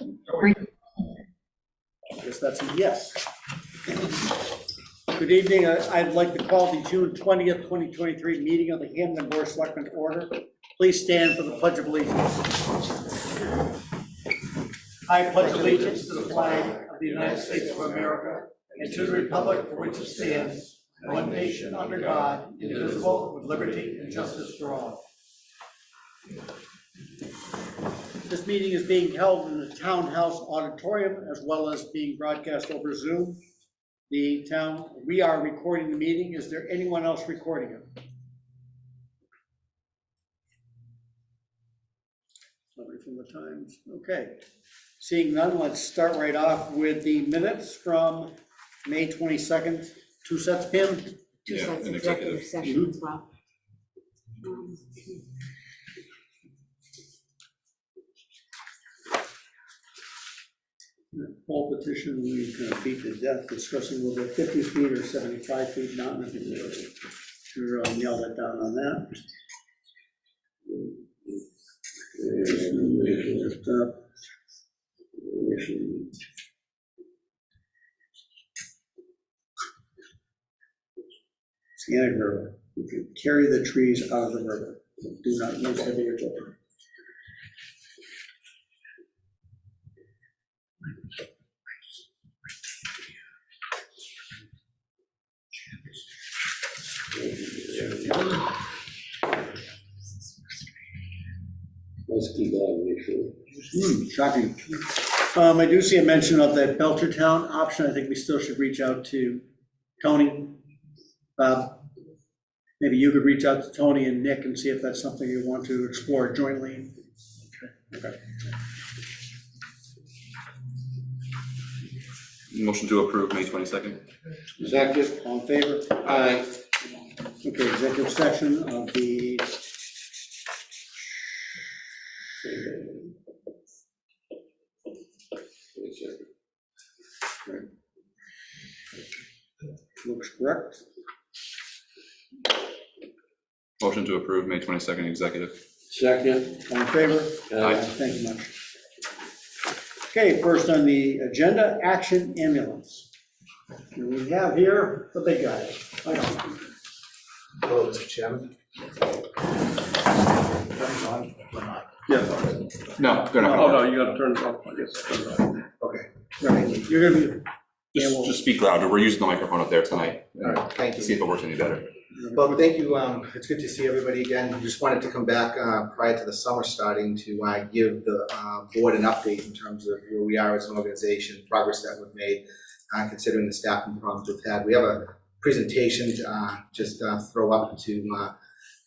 I guess that's a yes. Good evening. I'd like to call the June 20th, 2023 meeting of the Hampden Board of Selectmen to order. Please stand for the Pledge of Allegiance. I pledge allegiance to the flag of the United States of America and to the republic for which it stands, one nation under God, indivisible, with liberty and justice for all. This meeting is being held in the Townhouse Auditorium as well as being broadcast over Zoom. We are recording the meeting. Is there anyone else recording it? Somebody from the Times. Okay. Seeing none, let's start right off with the minutes from May 22nd. Two sets, Pam? Two sets executive session as well. Poll petition, we kind of beat to death discussing whether 50 feet or 75 feet, not nothing really. Sure, I'll nail that down on that. Scenic river. We can carry the trees out of the river. Do not use heavy equipment. Let's keep that, make sure. Shocking. I do see a mention of that Belchertown option. I think we still should reach out to Tony. Maybe you could reach out to Tony and Nick and see if that's something you want to explore jointly. Okay. Motion to approve May 22nd. Second. All in favor? Aye. Okay, executive session of the looks correct. Motion to approve May 22nd executive. Second. All in favor? Aye. Thank you much. Okay, first on the agenda, action ambulance. And we have here the big guy. Hello, Mr. Chairman. Yeah. No, they're not. Oh, no, you gotta turn it off, I guess. Okay. Right, you're gonna be. Just speak louder. We're using the microphone up there tonight. All right, thank See if you. it works any better. Well, thank you. It's good to see everybody again. Just wanted to come back prior to the summer starting to give the board an update in terms of where we are as an organization, progress that we've made, considering the staffing problems we've had. We have a presentation to just throw up to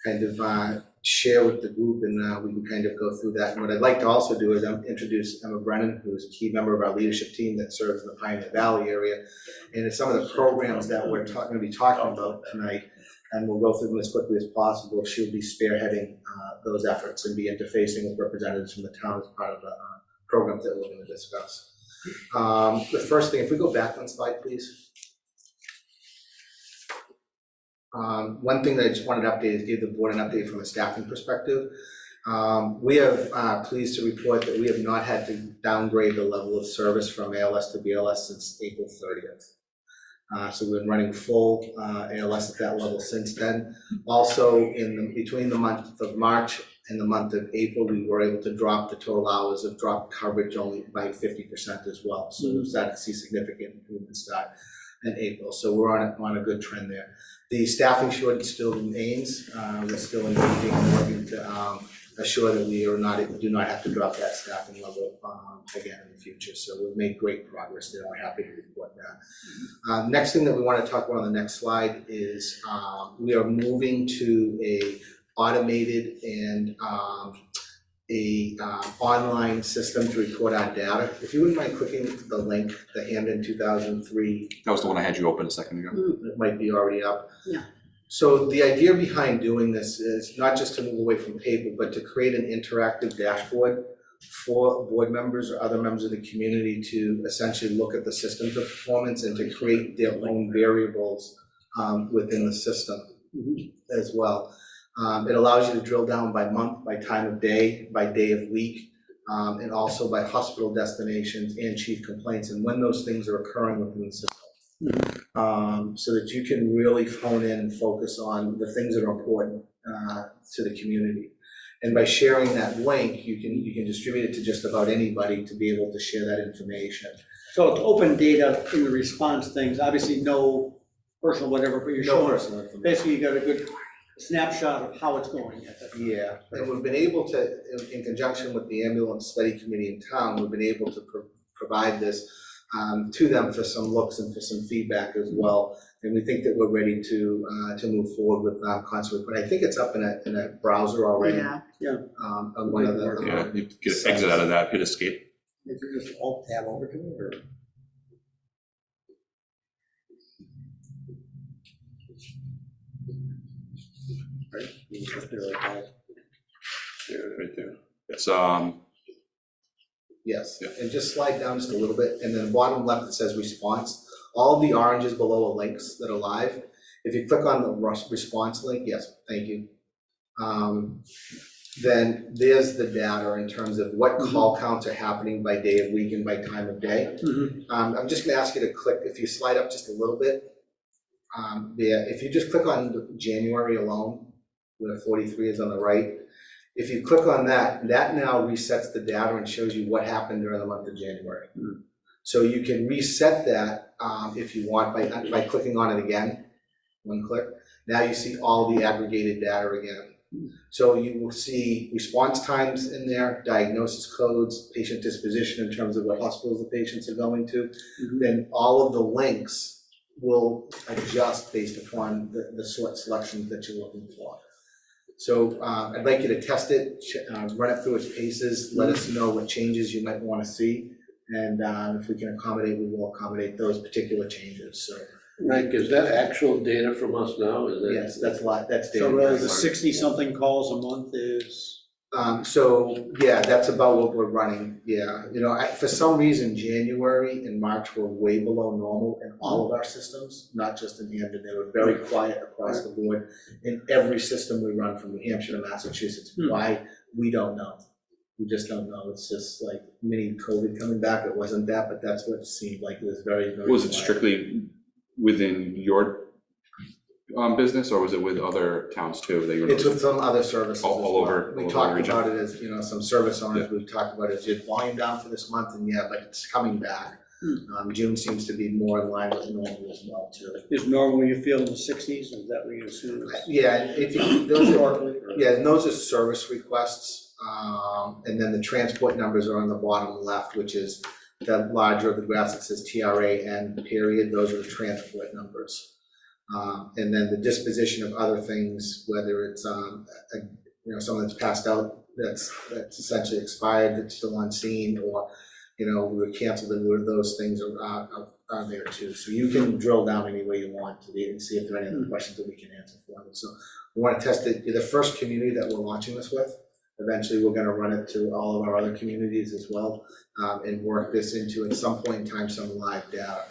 kind of share with the group, and we can kind of go through that. And what I'd like to also do is introduce Emma Brennan, who's a key member of our leadership team that serves in the Pioneer Valley area. And it's some of the programs that we're going to be talking about tonight, and we'll go through them as quickly as possible. She'll be spearheading those efforts and be interfacing with representatives from the town as part of the programs that we're going to discuss. The first thing, if we go back one slide, please. One thing that I just wanted to update is give the board an update from a staffing perspective. We are pleased to report that we have not had to downgrade the level of service from ALS to BLS since April 30th. So we've been running full ALS at that level since then. Also, between the month of March and the month of April, we were able to drop the total hours of drop coverage only by 50% as well. So we've started to see significant improvements start in April. So we're on a good trend there. The staffing shortage still remains. We're still engaging and working to assure that we do not have to drop that staffing level again in the future. So we've made great progress there. We're happy to report that. Next thing that we want to talk about on the next slide is we are moving to a automated and online system to record our data. If you wouldn't mind clicking the link, the Hampden 2003. That was the one I had you open a second ago. It might be already up. Yeah. So the idea behind doing this is not just to move away from paper, but to create an interactive dashboard for board members or other members of the community to essentially look at the system's performance and to create their own variables within the system as well. It allows you to drill down by month, by time of day, by day of week, and also by hospital destinations and chief complaints, and when those things are occurring within the system. So that you can really hone in and focus on the things that are important to the community. And by sharing that link, you can distribute it to just about anybody to be able to share that information. So it's open data in the response things, obviously no personal whatever, but you're No showing, personal information. basically you got a good snapshot of how it's going. Yeah, and we've been able to, in conjunction with the ambulance study committee in town, we've been able to provide this to them for some looks and for some feedback as well. And we think that we're ready to move forward with constantly. But I think it's up in a browser already. Yeah. On one of the. Yeah, you get exit out of that, hit escape. If you just alt tab over to it, or? Right, you just do it like that. Yeah, right there. It's, Yes, Yeah. and just slide down just a little bit, and then bottom left it says response. All the oranges below are links that are live. If you click on the response link, yes, thank you. Then there's the data in terms of what call counts are happening by day of week and by time of day. I'm just gonna ask you to click, if you slide up just a little bit, there, if you just click on January alone, where 43 is on the right, if you click on that, that now resets the data and shows you what happened during the month of January. So you can reset that if you want by clicking on it again, one click. Now you see all the aggregated data again. So you will see response times in there, diagnosis codes, patient disposition in terms of what hospitals the patients are going to. Then all of the links will adjust based upon the selections that you're looking for. So I'd like you to test it, run it through its paces, let us know what changes you might want to see. And if we can accommodate, we will accommodate those particular changes. So Mike, is that actual data from us now? Is that? yes, that's a lot, that's data. So really the 60-something calls a month is? So yeah, that's about what we're running. Yeah, you know, for some reason, January and March were way below normal in all of our systems, not just in Hampden. They were very quiet across the board in every system we run from New Hampshire to Massachusetts. Why? We don't know. We just don't know. It's just like mini COVID coming back. It wasn't that, but that's what it seemed like. It was very, very was it quiet. strictly within your business, or was it with other towns too that you were? It's with some other services All as well. over- We all over talked the region. about it as, you know, some service owners, we've talked about it as your volume down for this month, and yeah, but it's coming back. June seems to be more in line with normal as well too. Is normal you feel in the 60s, is that what you assume? Yeah, and if you, those are, yeah, and those are service requests, and then the transport numbers are on the bottom left, which is the larger of the graphs that says TRAN period, those are the transport numbers. And then the disposition of other things, whether it's you know, someone that's passed out, that's essentially expired, that's still on scene, or you know, we were canceled, and those things are there too. So you can drill down any way you want to and see if there are any other questions that we can answer for them. So we want to test it. You're the first community that we're launching this with. Eventually, we're going to run it to all of our other communities as well, and work this into, at some point in time, some live data.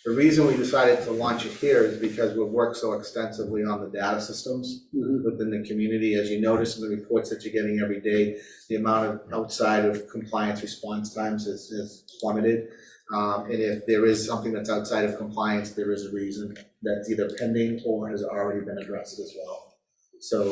The reason we decided to launch it here is because we've worked so extensively on the data systems within the community. As you notice in the reports that you're getting every day, the amount of outside of compliance response times has plummeted. And if there is something that's outside of compliance, there is a reason that's either pending or has already been addressed as well. So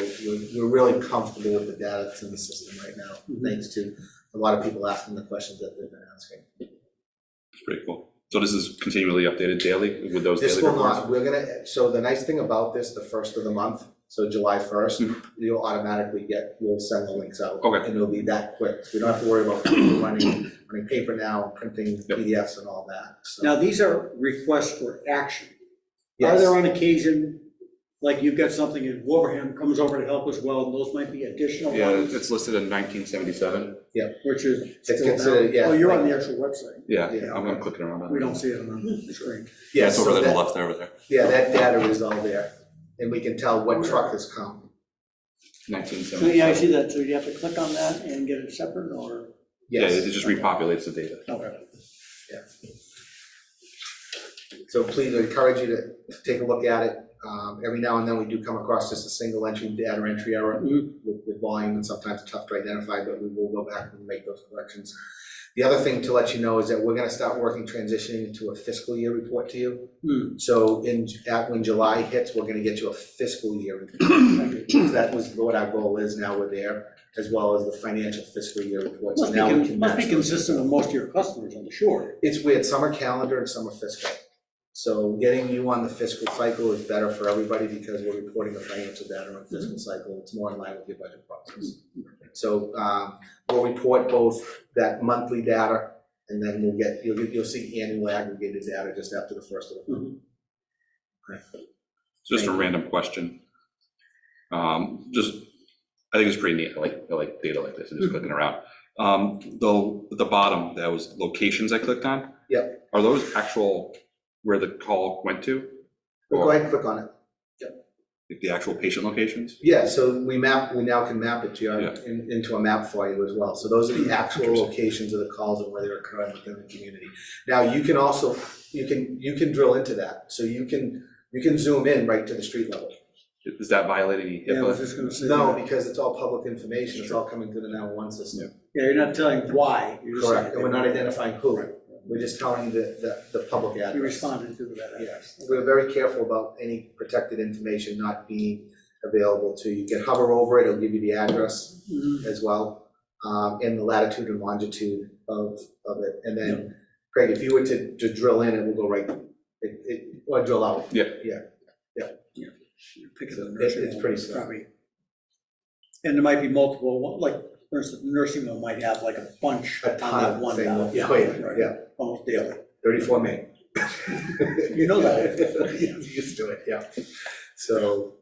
we're really comfortable with the data that's in the system right now, thanks to a lot of people asking the questions that they've been asking. It's pretty cool. So this is continually updated daily with those This daily will reports? not, we're gonna, so the nice thing about this, the first of the month, so July 1st, you'll automatically we'll send the links out. Okay. And it'll be that quick. We don't have to worry about running paper now, printing PDFs and all that, so. Now, these are requests for action. Are Yes. there on occasion, like you've got something in Wolverham comes over to help as well, and those might be additional Yeah, ones, it's listed in 1977. which is. It's considered, yeah. Oh, you're on the actual website. Yeah, Yeah. I'm clicking around on it. We don't see it on the screen. Yeah, it's over so there to the that- left there, over there. Yeah, that data is all there, and we can tell what truck has come. 1977. So, yeah, I see that, so you have to click on that and get it separate, or? Yeah, Yes. it just repopulates the data. Okay. So please, I encourage you to take a look at it. Every now and then we do come across just a single data entry error with volume, and sometimes it's tough to identify, but we will go back and make those corrections. The other thing to let you know is that we're gonna start transitioning into a fiscal year report to you. So when July hits, we're gonna get you a fiscal year report. That was what our goal is, now we're there, as well as the financial fiscal year report. So now we can Must be match consistent with most of your customers, I'm sure. It's weird, some are calendar and some are fiscal. So getting you on the fiscal cycle is better for everybody because we're reporting the financial data on the fiscal cycle. It's more in line with your budget process. So we'll report both that monthly data, and then you'll see annual aggregated data just after the first of the month. Just a random question. I think it's pretty neat. I like data like this and just clicking around. The bottom, that was locations I clicked on. Yep. Are those actual where the call went to? Go ahead and click on it. The actual patient locations? Yeah, so we now can map it to your, into a map for you as well. So those are the actual locations of the calls and where they're occurring within the community. Now you can also, you can drill into that. So you can zoom in right to the street level. Is that violating HIPAA? Yeah, I was just gonna say No, that. because it's all public information. It's all coming through the 911 system. Yeah, you're not telling why. You're just Correct, saying and we're not identifying who. We're just telling the public address. You responded to that. Yes, we're very careful about any protected information not being available to you. You can hover over it, it'll give you the address as well, and the latitude and longitude of it. And then, Craig, if you were to drill in, it will go right, or drill out. Yeah. It's pretty slow. Probably. And there might be multiple, like, for instance, nursing home might have like a bunch A on ton that of one things. down. Yeah. Almost daily. 34 Main. You know that. You're used to it, yeah. So,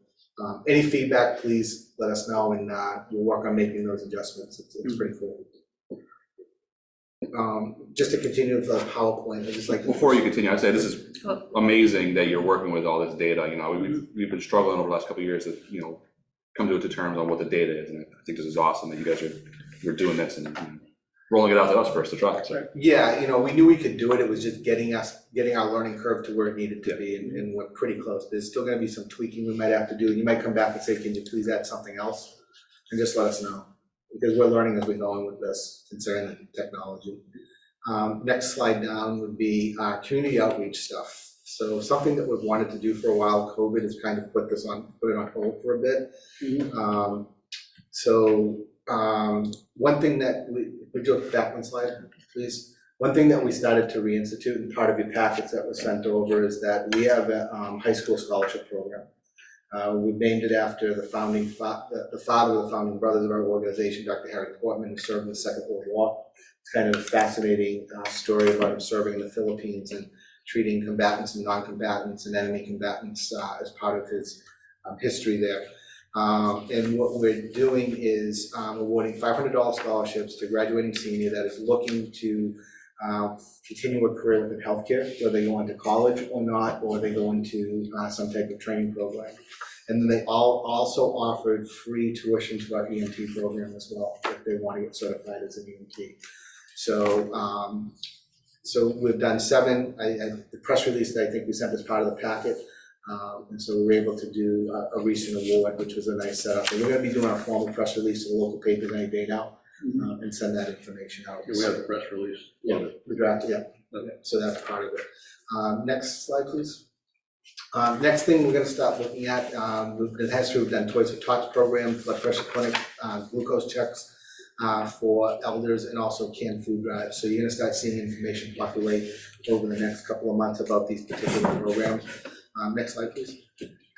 any feedback, please let us know, and we'll work on making those adjustments. It's pretty cool. Just to continue with the PowerPoint, I just like. Before you continue, I'd say this is amazing that you're working with all this data. You know, we've been struggling over the last couple of years to, come to terms on what the data is, and I think this is awesome that you guys are doing this and rolling it out to us first to try. So. Yeah, we knew we could do it. It was just getting our learning curve to where it needed to be, and we're pretty close. There's still going to be some tweaking we might have to do, and you might come back and say, "Can you please add something else?" And just let us know, because we're learning as we're going with this concerning the technology. Next slide down would be community outreach stuff. So something that we've wanted to do for a while, COVID has kind of put it on hold for a bit. One thing that we do back one slide, please. One thing that we started to reinstitute, and part of your packets that was sent over, is that we have a high school scholarship program. We've named it after the father of the founding brothers of our organization, Dr. Harry Portman, who served in the Second World War. It's kind of a fascinating story about him serving in the Philippines and treating combatants and non-combatants and enemy combatants as part of his history there. And what we're doing is awarding $500 scholarships to a graduating senior that is looking to continue a career within healthcare, whether they go into college or not, or they go into some type of training program. And then they also offered free tuition to our EMT program as well, if they want to get certified as an EMT. So we've done 7, the press release that I think we sent as part of the packet. And so we were able to do a recent award, which was a nice setup. And we're going to be doing a formal press release to the local papers any day now, and send that information out. We have the press release. Yeah, the draft, yeah. So that's part of it. Next slide, please. Next thing we're going to start looking at, it has to have done Toys for Tots program, blood pressure clinic, glucose checks for elders, and also canned food drives. So you're going to start seeing information populate over the next couple of months about these particular programs. Next slide, please.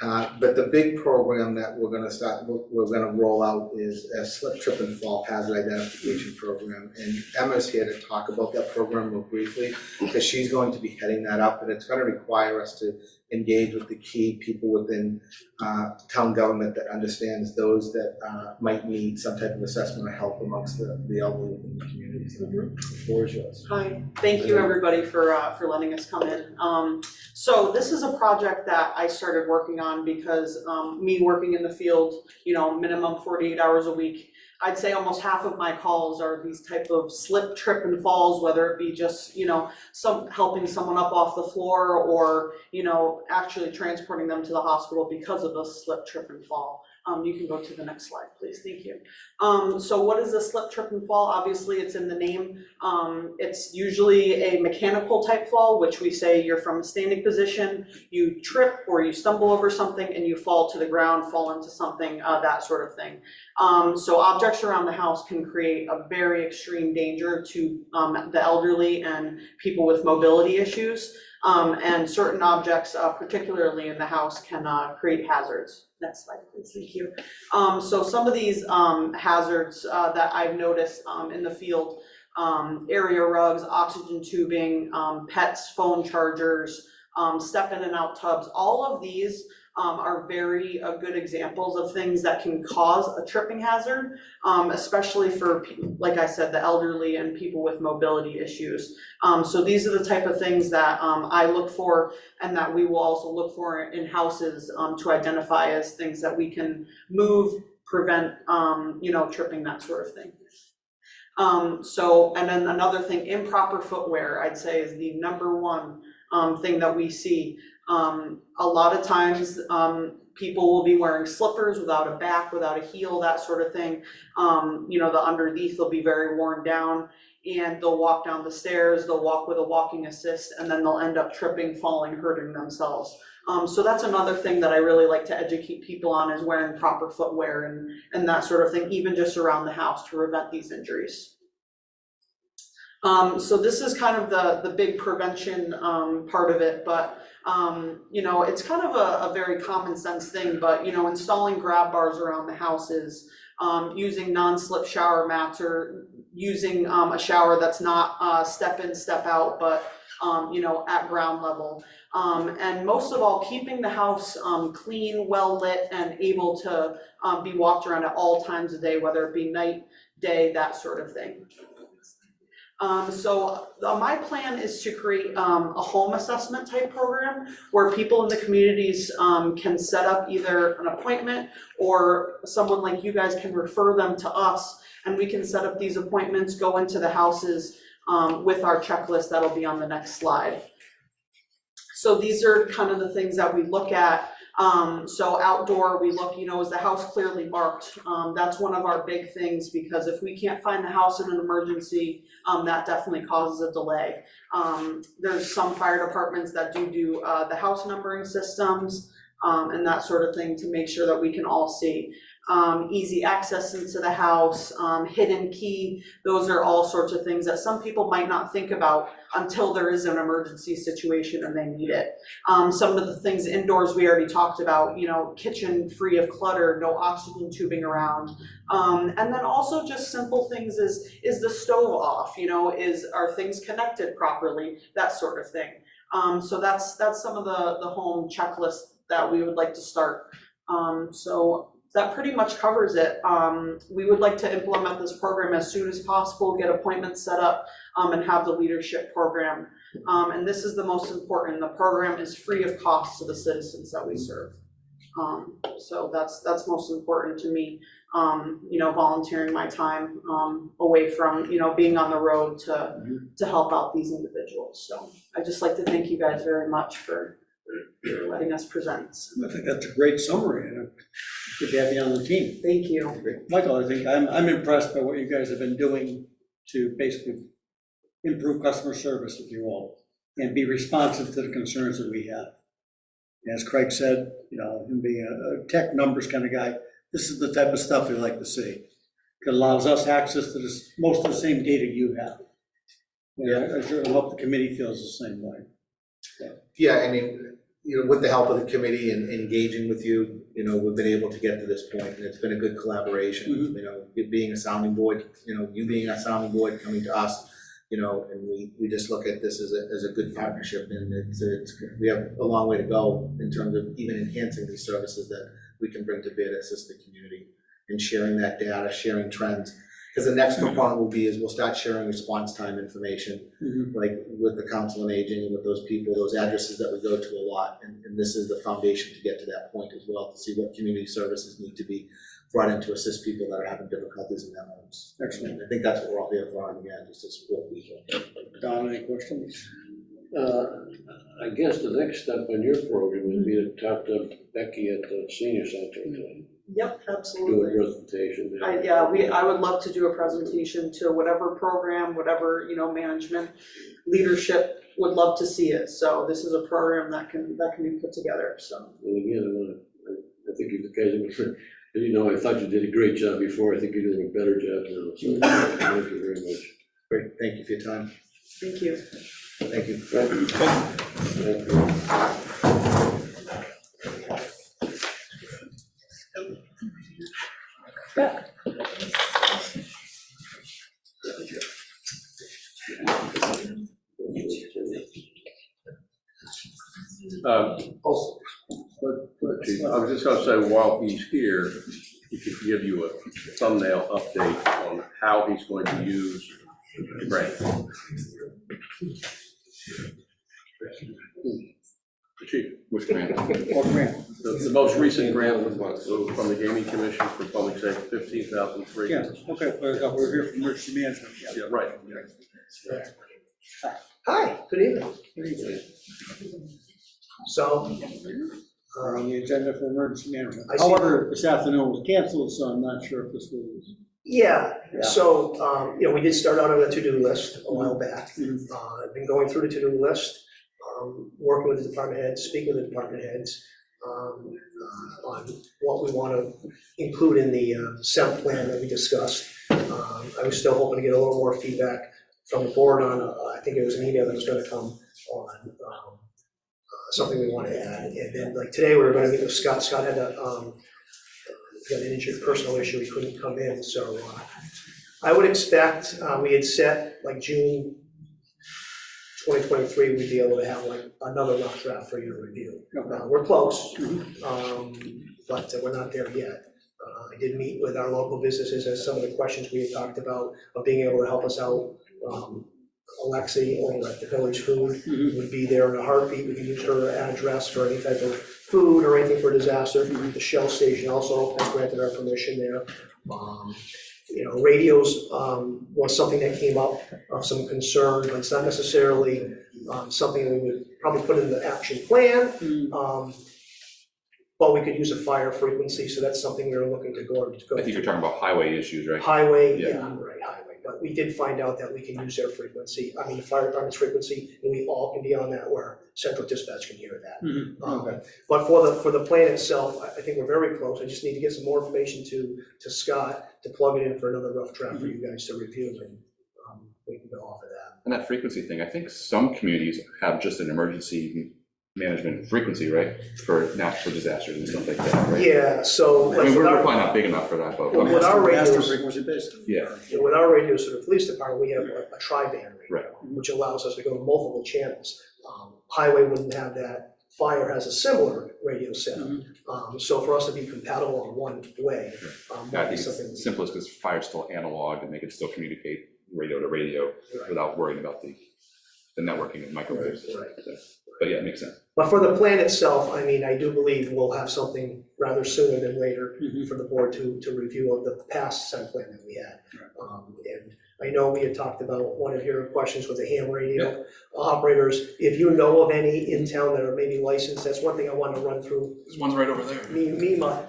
But the big program that we're going to roll out is a slip, trip, and fall hazard identification program. And Emma's here to talk about that program real briefly, because she's going to be heading that up, and it's going to require us to engage with the key people within town government that understands those that might need some type of assessment or help amongst the elderly within the community. So the floor is yours. Hi, thank you everybody for letting us come in. So this is a project that I started working on because me working in the field, minimum 48 hours a week, I'd say almost half of my calls are these type of slip, trip and falls, whether it be just, helping someone up off the floor or, actually transporting them to the hospital because of a slip, trip and fall. You can go to the next slide, please, thank you. So what is a slip, trip and fall? Obviously it's in the name. It's usually a mechanical type fall, which we say you're from a standing position, you trip or you stumble over something and you fall to the ground, fall into something, that sort of thing. So objects around the house can create a very extreme danger to the elderly and people with mobility issues. And certain objects, particularly in the house, can create hazards. Next slide, please, thank you. So some of these hazards that I've noticed in the field, area rugs, oxygen tubing, pets, phone chargers, step in and out tubs, all of these are very good examples of things that can cause a tripping hazard, especially for, like I said, the elderly and people with mobility issues. So these are the type of things that I look for and that we will also look for in houses to identify as things that we can move, prevent, tripping, that sort of thing. And then another thing, improper footwear, I'd say, is the number one thing that we see. A lot of times people will be wearing slippers without a back, without a heel, that sort of thing. The underneath will be very worn down and they'll walk down the stairs, they'll walk with a walking assist, and then they'll end up tripping, falling, hurting themselves. So that's another thing that I really like to educate people on, is wearing proper footwear and that sort of thing, even just around the house, to prevent these injuries. So this is kind of the big prevention part of it, but it's kind of a very common sense thing, but installing grab bars around the houses, using non-slip shower mats, or using a shower that's not step in, step out, but at ground level. And most of all, keeping the house clean, well lit, and able to be walked around at all times of day, whether it be night, day, that sort of thing. So my plan is to create a home assessment type program where people in the communities can set up either an appointment, or someone like you guys can refer them to us, and we can set up these appointments, go into the houses with our checklist that'll be on the next slide. So these are kind of the things that we look at. So outdoor, we look, is the house clearly marked? That's one of our big things, because if we can't find the house in an emergency, that definitely causes a delay. There's some fire departments that do the house numbering systems and that sort of thing, to make sure that we can all see. Easy access into the house, hidden key, those are all sorts of things that some people might not think about until there is an emergency situation and they need it. Some of the things indoors we already talked about, kitchen free of clutter, no oxygen tubing around. And then also just simple things is the stove off, are things connected properly, that sort of thing. So that's some of the home checklist that we would like to start. So that pretty much covers it. We would like to implement this program as soon as possible, get appointments set up, and have the leadership program. And this is the most important. The program is free of cost to the citizens that we serve. So that's most important to me, volunteering my time away from, being on the road to help out these individuals. So I'd just like to thank you guys very much for letting us present. I think that's a great summary, and good to have you on the team. Thank you. Michael, I think I'm impressed by what you guys have been doing to basically improve customer service, if you will, and be responsive to the concerns that we have. As Craig said, him being a tech numbers kind of guy, this is the type of stuff we like to see. It allows us access to most of the same data you have. I sure hope the committee feels the same way. Yeah, I mean, with the help of the committee and engaging with you, we've been able to get to this point, and it's been a good collaboration. It being a sounding board, you being a sounding board, coming to us, and we just look at this as a good partnership, and we have a long way to go in terms of even enhancing these services that we can bring to bear to assist the community, and sharing that data, sharing trends. Because the next component we'll start sharing response time information, like with the council on aging and with those people, those addresses that we go to a lot. And this is the foundation to get to that point as well, to see what community services need to be brought in to assist people that are having difficulties in their homes. Excellent. I think that's what we're all here for, again, just to support people. Don, any questions? I guess the next step on your program would be to talk to Becky at the senior center to Yep, do a absolutely. presentation. I would love to do a presentation to whatever program, whatever, management, leadership would love to see it. So this is a program that can be put together, so. And again, I think you guys, I thought you did a great job before. I think you're doing a better job now. So thank you very much. Great, thank you for your time. Thank you. Thank you. Thank you. Chief, I was just gonna say, while he's here, he could give you a thumbnail update on how he's going to use the grant. Chief, Which grant? Or grant? the most recent grant was from the Gaming Commission for Public Safety, $15,300. Yeah, okay, we're here from emergency management, yeah. Yeah, right. Hi, good evening. Good evening. So, We're on the agenda for emergency management. I see. However, this afternoon was canceled, so I'm not sure if this was. yeah, Yeah. so, we did start out on a to-do list a while back. Mhm. I've been going through the to-do list, working with the department heads, speaking with the department heads, on what we want to include in the SEM plan that we discussed. I was still hoping to get a little more feedback from the board on, I think it was an email that was gonna come on, something we want to add. And then, like, today, we were gonna meet with Scott. Scott had got an injured personal issue, he couldn't come in, so I would expect, we had set, like, June 2023, we'd be able to have, like, another rough draft for you to review. We're close, but we're not there yet. I did meet with our local businesses as some of the questions we had talked about, of being able to help us out. Alexi over at the Village Food would be there in a heartbeat. We can use her address for any type of food or anything for disaster. The Shell station also has granted our permission there. Radios was something that came up of some concern, but it's not necessarily something we would probably put in the action plan. But we could use a fire frequency, so that's something we were looking to go. I think you're talking about highway issues, right? Highway, Yeah. yeah, right, highway. But we did find out that we can use their frequency, the fire department's frequency, and we all can be on that where central dispatch can hear that. Okay. But for the plan itself, I think we're very close. I just need to get some more information to Scott to plug it in for another rough draft for you guys to review, and we can go off of that. And that frequency thing, I think some communities have just an emergency management frequency, right? For natural disasters and stuff like that, right? Yeah, so. I mean, we're like, probably not big enough for that, but. Well, with our Master radios- frequency based. Yeah, with our radios for the police department, we have a tri-band radio, Right. which allows us to go to multiple channels. Highway wouldn't have that. Fire has a similar radio setup. So for us to be compatible on one way, I might think be it's something. simplest because fire's still analog and they can still communicate radio to radio Right. without worrying about the networking and microwaves. Right. But yeah, it makes sense. But for the plan itself, I do believe we'll have something rather sooner than later for the board to review of the past SEM plan that we had. And I know we had talked about one of your questions with the ham radio operators. If you know of any in town that are maybe licensed, that's one thing I wanted to run through. There's one's right over there.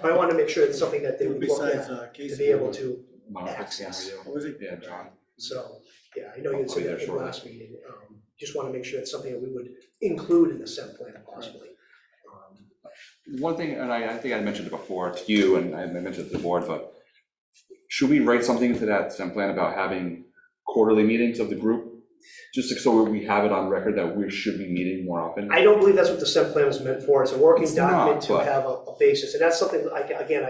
I want to make sure it's something that they would look Besides, at to Casey. be able to Monofix access. radio. What was it? Yeah, John. So, yeah, I know you had said I'll be that there at the shortly. last meeting. Just want to make sure it's something that we would include in the SEM plan possibly. One thing, and I think I mentioned it before to you and I mentioned it to the board, but should we write something into that SEM plan about having quarterly meetings of the group? Just so we have it on record that we should be meeting more often? I don't believe that's what the SEM plan was meant for. It's a working It's not, document to but- have a basis. And that's something, I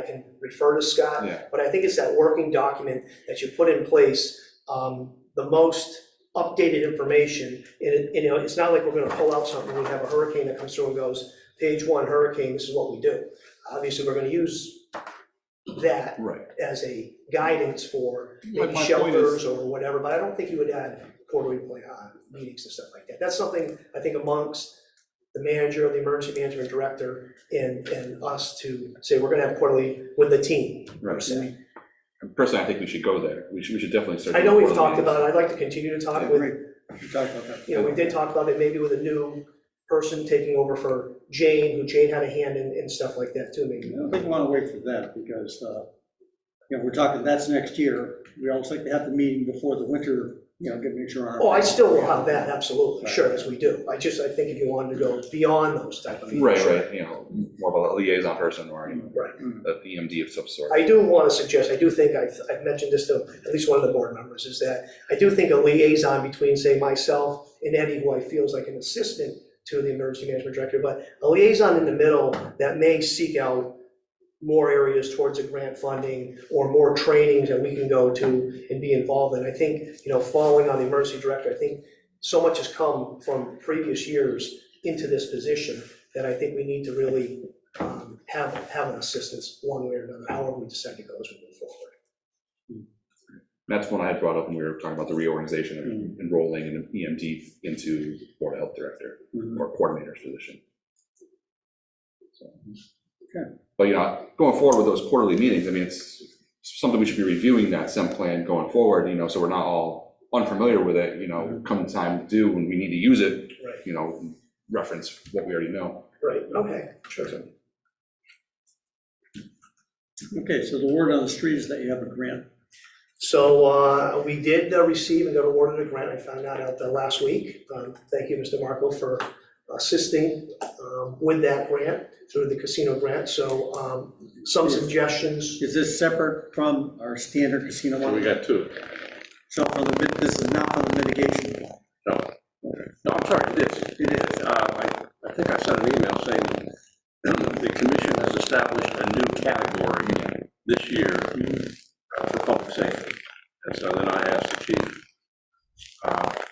can refer to Scott. Yeah. But I think it's that working document that you put in place, the most updated information. And it's not like we're gonna pull out something, we have a hurricane that comes through and goes, page 1 hurricane, this is what we do. Obviously, we're gonna use that Right. as a guidance for maybe My point shelters is- or whatever, but I don't think you would add quarterly meetings and stuff like that. That's something I think amongst the manager, the emergency management director, and us to say, we're gonna have quarterly with the team, per Right. se. Personally, I think we should go there. We should definitely start. I know doing we've talked quarterly about it, I'd like to continue to talk I with, agree. We talked about that. you know, we did talk about it maybe with a new person taking over for Jane, who Jane had a hand in stuff like that too, maybe. I don't think we want to wait for that because, you know, we're talking, that's next year. We almost like to have the meeting before the winter, you know, make sure our. Oh, I still will have that, absolutely, sure, as we do. I think if you wanted to go beyond those type of meetings. Right, sure. right, you know, more of a liaison person or, you know, Right. an EMD of some sort. I do want to suggest, I do think, I've mentioned this to at least one of the board members, is that I do think a liaison between, say, myself and Eddie, who I feel is like an assistant to the emergency management director, but a liaison in the middle that may seek out more areas towards the grant funding or more trainings that we can go to and be involved in. I think, you know, following on the emergency director, I think so much has come from previous years into this position that I think we need to really have an assistance one way or another, however we decide to go as we move forward. That's one I had brought up when we were talking about the reorganization of enrolling an EMD into Board of Health Director or coordinator's position. So, Okay. But, you know, going forward with those quarterly meetings, I mean, it's something we should be reviewing that SEM plan going forward, you know, so we're not all unfamiliar with it, you know, come the time to do when we need to use it, Right. you know, reference what we already know. Right, okay, sure. Okay, so the word on the street is that you have a grant. So we did receive and got awarded a grant, I found that out last week. Thank you, Mr. Marco, for assisting with that grant through the casino grant. So some suggestions. Is this separate from our standard casino So we one? got two. So from this is not from the mitigation. No, no, I'm sorry, it is. It is. I think I sent an email saying the commission has established a new category this year for public safety. And so then I asked the chief,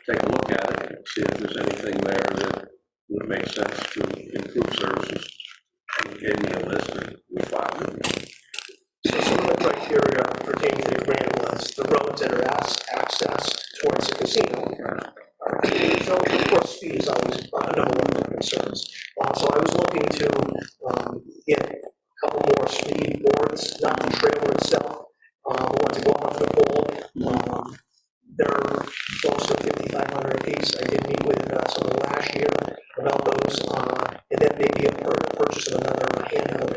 take a look at it, and see if there's anything there that would make sense to improve services. And he gave me a list and we filed it. So some of the criteria pertaining to the grant was the roads that are access towards the casino. So of course, speed is always number one of the concerns. So I was looking to get a couple more speed boards, not the trailer itself, but ones that go up the pole. They're close to 5,500 a piece. I did meet with someone last year about those, and then maybe a purchase of another handheld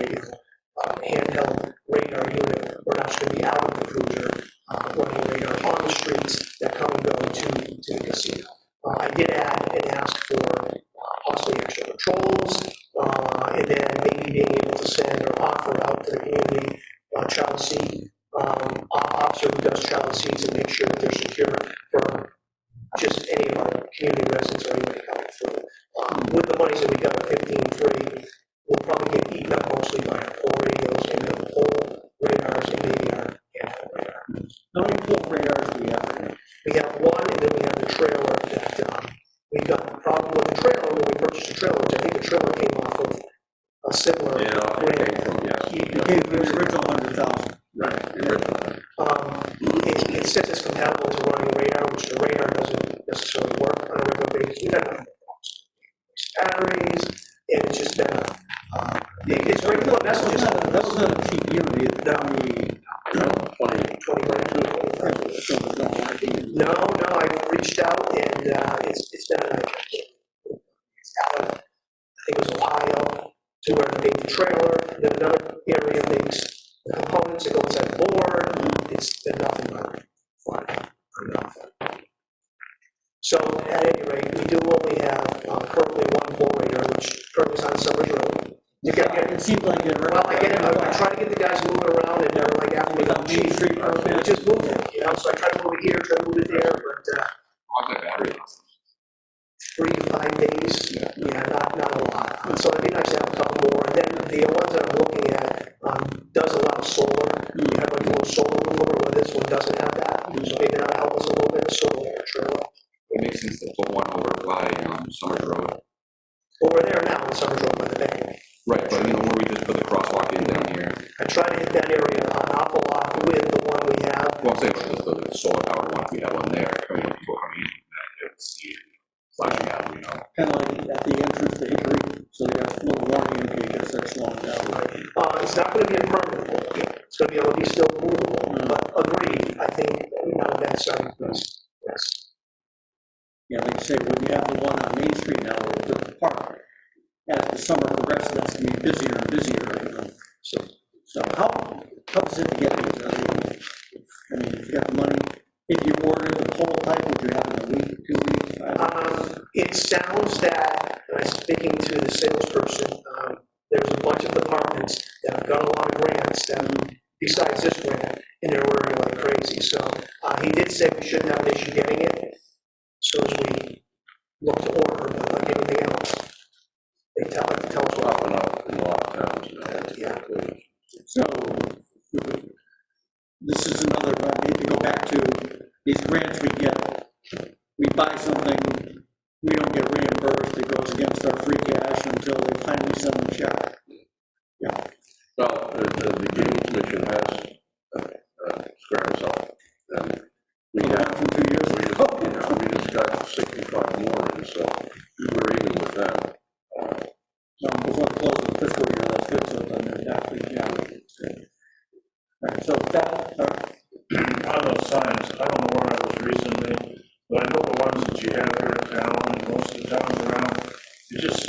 radar unit. We're not just going to be out of the cruiser, running radar on the streets that come and go to the casino. I did add and ask for possibly extra patrols, and then maybe being able to send or offer out to the community child seat officer who does child seats and make sure that they're secure for just any of our community residents or anybody coming through. With the monies that we got at 15.3, we'll probably get eaten up mostly by our pole radios and the pole radars and maybe our handheld radar. How many pole radars do we have? We have one, and then we have the trailer that we got a problem with the trailer when we purchased the trailer, which I think the trailer came off of a similar Yeah, it grant. came from, yes. It came from the original 100,000. Right, the original. It says it's compatible to running radar, which the radar doesn't necessarily work on a regular basis. We've had batteries, and it's just been it's regular messages. That was not a cheap unit, it got me. 20 grand. So there's no idea. No, I've reached out, and it's been a nightmare. It's out of, I think it was Ohio, to where they made the trailer, then another area makes the components that go inside the board. It's been nothing but fun. So at any rate, we do only have currently one pole radar, which currently is on Summers Road. It seems like it. Well, I get it, I try to get the guys moving around, and they're like, after we got Main Street, just move it, you know, so I try to move it here, try to move it there, but How's that battery last? 3 to 5 days, yeah, not a lot. And so it'd be nice to have a couple more, and then the ones that I'm looking at does allow solar. We have like a little solar mover, where this one doesn't have that, so maybe that'll help us a little bit, solar trailer. It makes sense to put one over by Summers Road. Well, we're there now, in Summers Road by the bank. Right, but you know, where we just put the crosswalk in down here. I try to hit that area an awful lot with the one we have. Well, I'm saying the solar powered one, if we have one there, I mean, when people come in, it's flashing out, you know. Kind of like at the entrance to Hickory. sounds that, when I'm speaking to the salesperson, there's a bunch of departments that have got a lot of grants that, besides this grant, and they're ordering like crazy. So he did say we shouldn't have an issue getting it as soon as we look to order, but like anything else. They tell us It's popping up in a lot of towns now. Yeah. So, this is another, I need to go back to these grants we get. We buy something, we don't get reimbursed, it goes against our free cash until they finally send the check. Yeah. Well, the gaming commission has squared us off, and we From have, 2 years we ago. just, we just got 65 more in, so we're even with them. So before the close of the fiscal year, that's good, so then they're definitely, yeah. All right, so that, On those signs, I don't know where I was recently, but I know the ones that you have here in town and most of the towns around, it just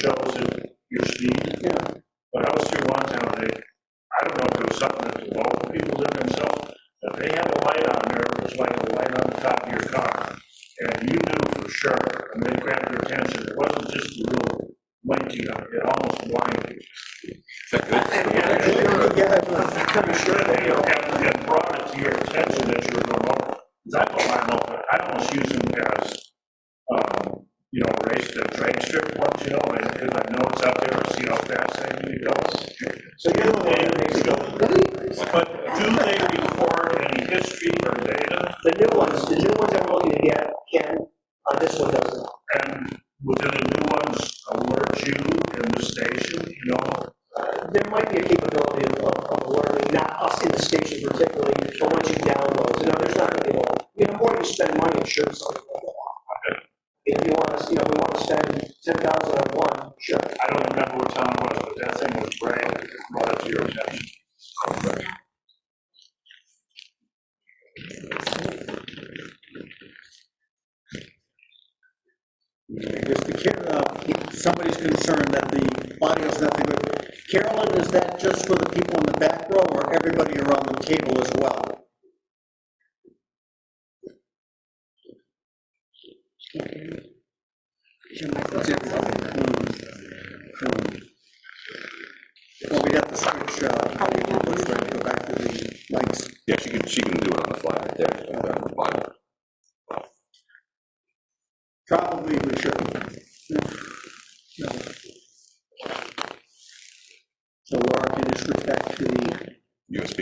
shows it, your speed. yeah, But I was through one town, I don't know if it was something that the local people did themselves, but they had a light on there, it was like a light on the top of your car. And you knew for sure, and they grabbed your attention, it wasn't just a little blinky, it almost blinded you. I'm pretty sure they had brought it to your attention that you were going over. Because I almost use them as, race the drag strip ones, because I know it's out there, I see how fast they need to go. So you're the one that makes it go, really? But do they record any history or data? The new ones I'm looking to get can, this one doesn't. And would the new ones alert you in the station, There might be a capability of alerting, not us in the station particularly, but once you download, there's not gonna be a lot. The more you spend money, it should something like that. If you want to, we want to spend 10,000 on one, sure. I don't remember what town it was, but that thing was brand, it brought it to your attention. I guess somebody's concerned that the audio's not good. Carolyn, is that just for the people in the back row or everybody around the table as well? Well, we got the switch, how do you push right to go back to the mics? Yeah, she can do it on the fly right there. On the bottom. Probably we should. No. So Laura, can you switch back to the USB.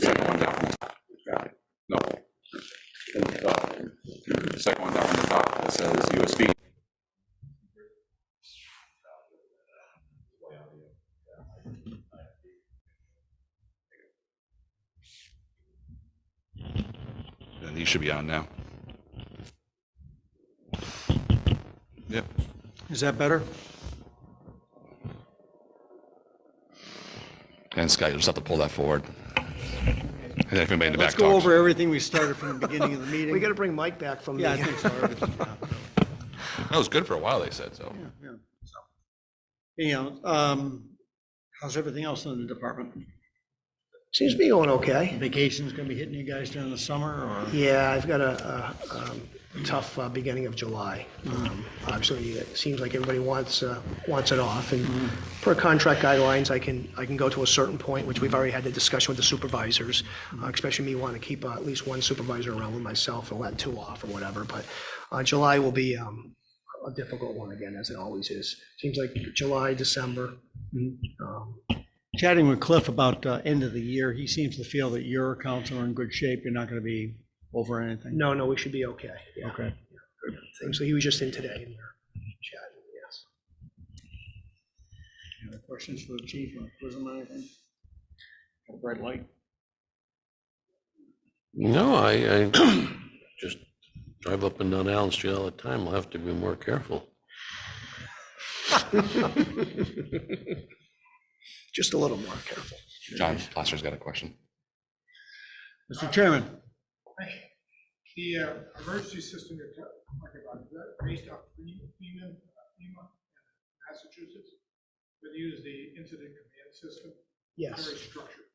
Second one down from the top. No. Second one down from the top that says USB. And these should be on now. Yep. Is that better? And Scott, you'll just have to pull that forward. And then if anybody in the back Let's go talks. over everything we started from the beginning of the meeting. We gotta bring Mike back from the. Yeah, I think so. Everything's down. That was good for a while, they said, so. Yeah, yeah. So, how's everything else in the department? Seems to be going okay. Vacation's gonna be hitting you guys during the summer, or? Yeah, I've got a tough beginning of July. Obviously, it seems like everybody wants it off, and per contract guidelines, I can go to a certain point, which we've already had the discussion with the supervisors, especially me wanting to keep at least one supervisor around with myself and let two off or whatever, but July will be a difficult one again, as it always is. Seems like July, December. Chatting with Cliff about end of the year, he seems to feel that your accounts are in good shape, you're not gonna be over anything. No, we should be okay. Yeah. Okay. So he was just in today and we're chatting, yes. Any other questions for the chief, or wisdom or anything? Got a bright light. No, I just drive up and down Allen Street all the time. I'll have to be more careful. Just a little more careful. John Plaster's got a question. Mr. Chairman. The emergency system you're talking about, is that based off FEMA, Massachusetts? They use the incident command system? Yes. Very structured.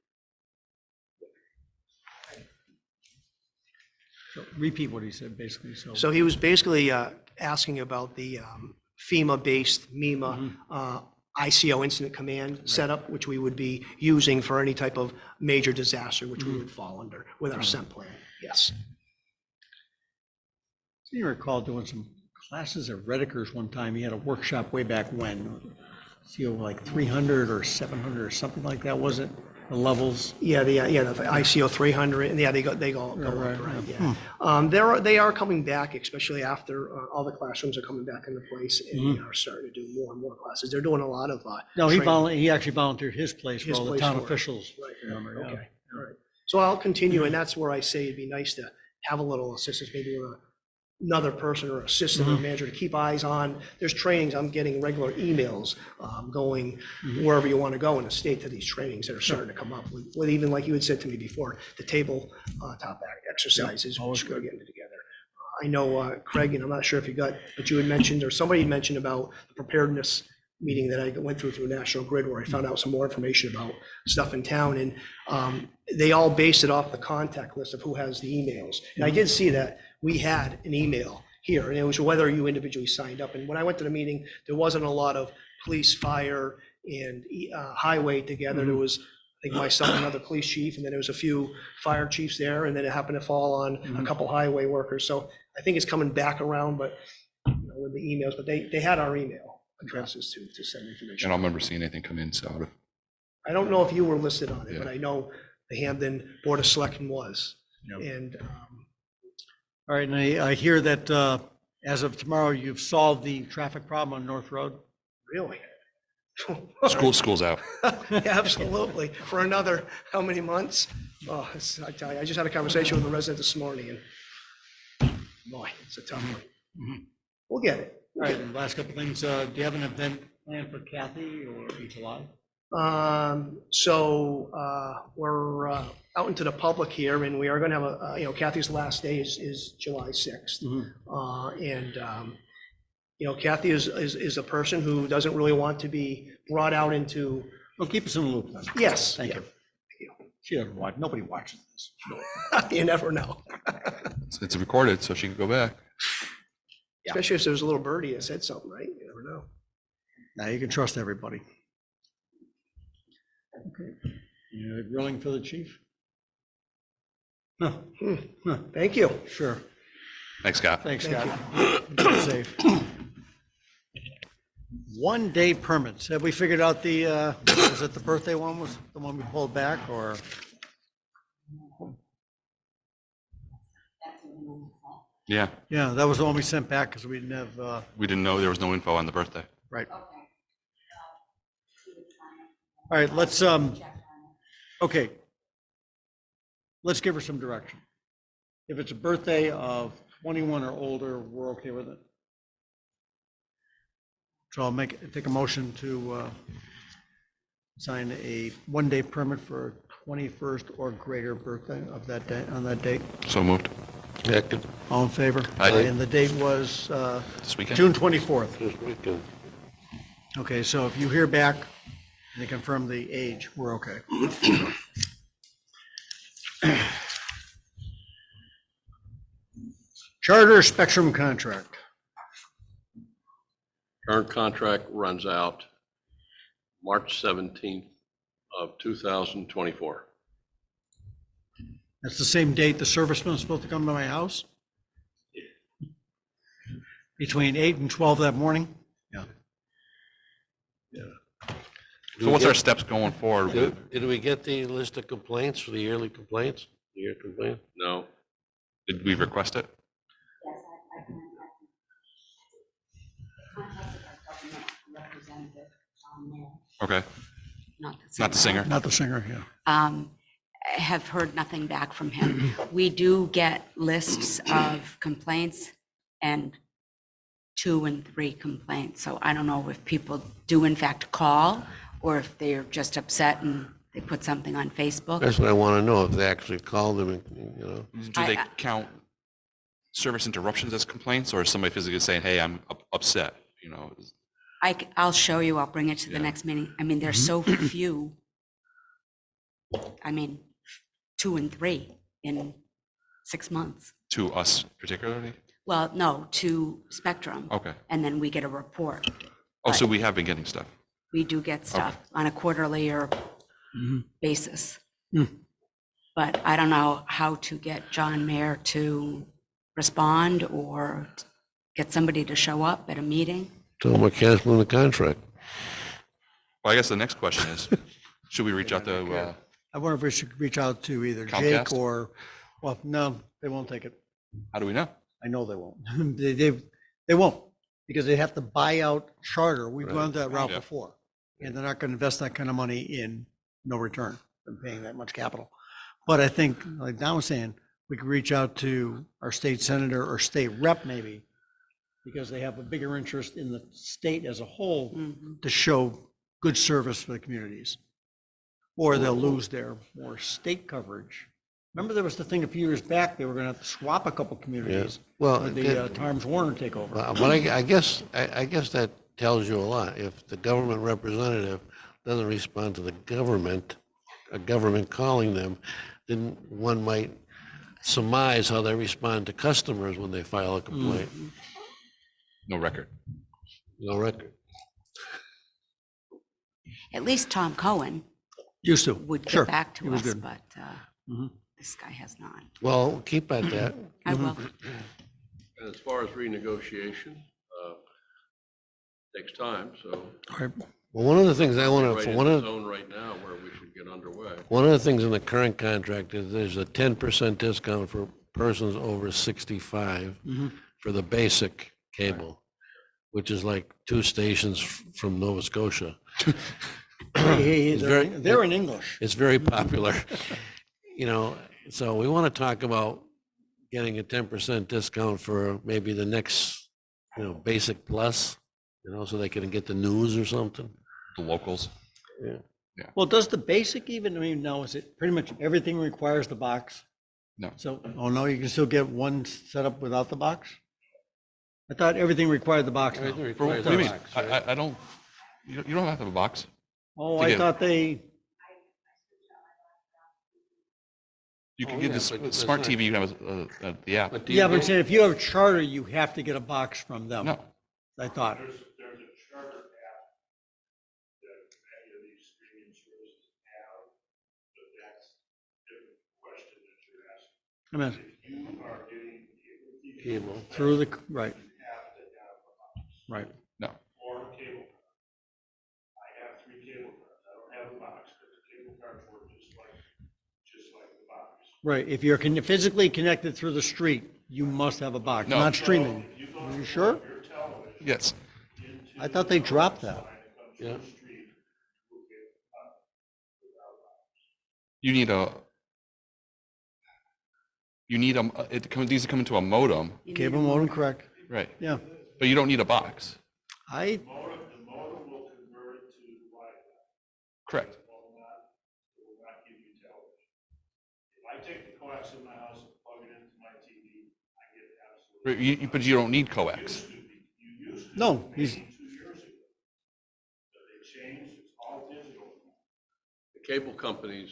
So repeat what he said, basically, So he was basically asking about the FEMA-based MEMA ICO incident command setup, which we would be using for any type of major disaster, which we would fall under with our SEMP plan. Yes. I recall doing some classes at Reddickers one time. He had a workshop way back when. See, like 300 or 700 or something like that, was it? The levels? Yeah, the ICO 300, and yeah, they go up, Right. right, yeah. They are coming back, especially after all the classrooms are coming back into place, and they are starting to do more and more classes. They're doing a lot of No, training. he actually volunteered his place for His all the place town for it. officials. Right, Remember, yeah. okay, all right. So I'll continue, and that's where I say it'd be nice to have a little assistance, maybe with another person or assistant or manager to keep eyes on. There's trainings, I'm getting regular emails going wherever you want to go in the state to these trainings that are starting to come up with even like you had said to me before, the table top exercises, which we're getting together. I know Craig, and I'm not sure if you got, but you had mentioned, or somebody had mentioned about the preparedness meeting that I went through National Grid, where I found out some more information about stuff in town, and they all based it off the contact list of who has the emails. And I did see that we had an email here, and it was whether you individually signed up. And when I went to the meeting, there wasn't a lot of police, fire, and highway together. There was, I think, myself, another police chief, and then there was a few fire chiefs there, and then it happened to fall on a couple highway workers. So I think it's coming back around, but with the emails, but they had our email addresses to send information. I don't remember seeing anything come in, so. I don't know if you were listed on it, Yeah. but I know the Hampden Board of Selectmen was. Yep. And All right, and I hear that as of tomorrow, you've solved the traffic problem on North Road? really? School's out. Absolutely. For another, how many months? Oh, I tell you, I just had a conversation with a resident this morning, and boy, it's a tough one. We'll get it. All right, and last couple things, do you have an event planned for Kathy or July? So we're out into the public here, and we are going to have Kathy's last day is July 6th. And Kathy is a person who doesn't really want to be brought out into. Well, keep us in the loop then. Yes. Thank you. She doesn't watch, nobody watches this. You never know. It's recorded, so she can go back. Especially if there's a little birdie that said something, right? You never know. Now you can trust everybody. Okay. You grilling for the chief? No. Thank you. Sure. Thanks, Scott. Thanks, Scott. Be safe. 1 day permits. Have we figured out was it the birthday one was the one we pulled back, or? Yeah, Yeah, that was the one we sent back because we didn't have, we didn't know there was no info on the birthday. right. All right, let's, okay. Let's give her some direction. If it's a birthday of 21 or older, we're okay with it. So I'll take a motion to sign a 1 day permit for 21st or greater birthday of that day, on that date. So moved. All in favor? Aye. And the date was This weekend? June 24th. This weekend. Okay, so if you hear back and they confirm the age, we're okay. Charter Spectrum contract. Current contract runs out March 17th of 2024. That's the same date the serviceman is supposed to come to my house? Between 8 and 12 that morning? Yeah. So what's our steps going forward? Did we get the list of complaints for the yearly complaints? Year complaint? No, Did we request it? Yes, I can contacted our government representative on there, Okay, not not the singer. Not the singer, yeah. I have heard nothing back from him. We do get lists of complaints and 2 and 3 complaints. So I don't know if people do in fact call or if they're just upset and they put something on Facebook. That's what I want to know, if they actually called them, and. Do they count service interruptions as complaints, or is somebody physically saying, hey, I'm upset, I'll show you, I'll bring it to the Yeah. next meeting. I mean, there's so few. I mean, 2 and 3 in 6 months. To us particularly? Well, no, to Spectrum. Okay. And then we get a report. Oh, so But we have been getting stuff. we do get stuff on a quarterly or basis. Hmm. But I don't know how to get John Mayer to respond or get somebody to show up at a meeting. So we're canceling the contract. Well, I guess the next question is, should we reach out to, I wonder if we should reach out to either Jake Comcast? or, well, no, they won't take it. how do we know? I know they won't. They won't, because they have to buy out Charter. We've gone that route Yeah. before. And they're not gonna invest that kind of money in no return from paying that much capital. But I think, like Don was saying, we could reach out to our state senator or state rep maybe, because they have a bigger interest in the state as a whole to show good service for the communities. Or they'll lose their more state coverage. Remember, there was the thing a few years back, they were gonna have to swap a couple communities. Well, With the Times Warner takeover. But I guess that tells you a lot. If the government representative doesn't respond to the government, a government calling them, then one might surmise how they respond to customers when they file a complaint. No record. No record. At least Tom Cohen Used to, would sure. get back He to was us, good. but Mhm. this guy has not. Well, keep at that. I will. And as far as renegotiation, takes time, so All right. Well, one of the things I want right to, in one the of, zone right now where we should get underway. one of the things in the current contract is there's a 10% discount for persons over 65 for the basic cable, which is like 2 stations from Nova Scotia. Hey, It's they're, very- they're in English. It's very popular, you know, so we want to talk about getting a 10% discount for maybe the next, basic plus, so they can get the news or something. The locals. Well, does the basic even, I mean, now is it pretty much everything requires the box? No. So, oh no, you can still get one set up without the box? I thought everything required the box now. Everything For- What requires do you a mean? box, right? I don't, you don't have to have a box. Oh, to I get- thought they, You can Oh, get yeah, this but that's smart not- TV, you can have the app. But do yeah, you but I'm get- saying if you have Charter, you have to get a box from them. No, I thought. There's a charter app that many of these streaming services have, but that's a different question that you're asking. I mean, If you are getting cable TV. Cable. through the, right, You have to have a box right. no. or a cable card. I have 3 cable cards. I don't have a box, but the cable cards work just like the box. Right, if you're physically connected through the street, you must have a box, No. not streaming. If you go Are you to sure? your television Yes. into I thought they dropped that. line that comes Yeah. from the street, you will get without a box. You need these come into a modem, Cable modem, correct? right? Yeah. But you don't need a box. I, The modem will convert it to Wi-Fi. Correct. It will not give you television. If I take the coax in my house and plug it into my TV, I get absolutely. But you don't need coax. You used to. No, maybe he's- 2 years ago. But they changed, it's all digital. The cable companies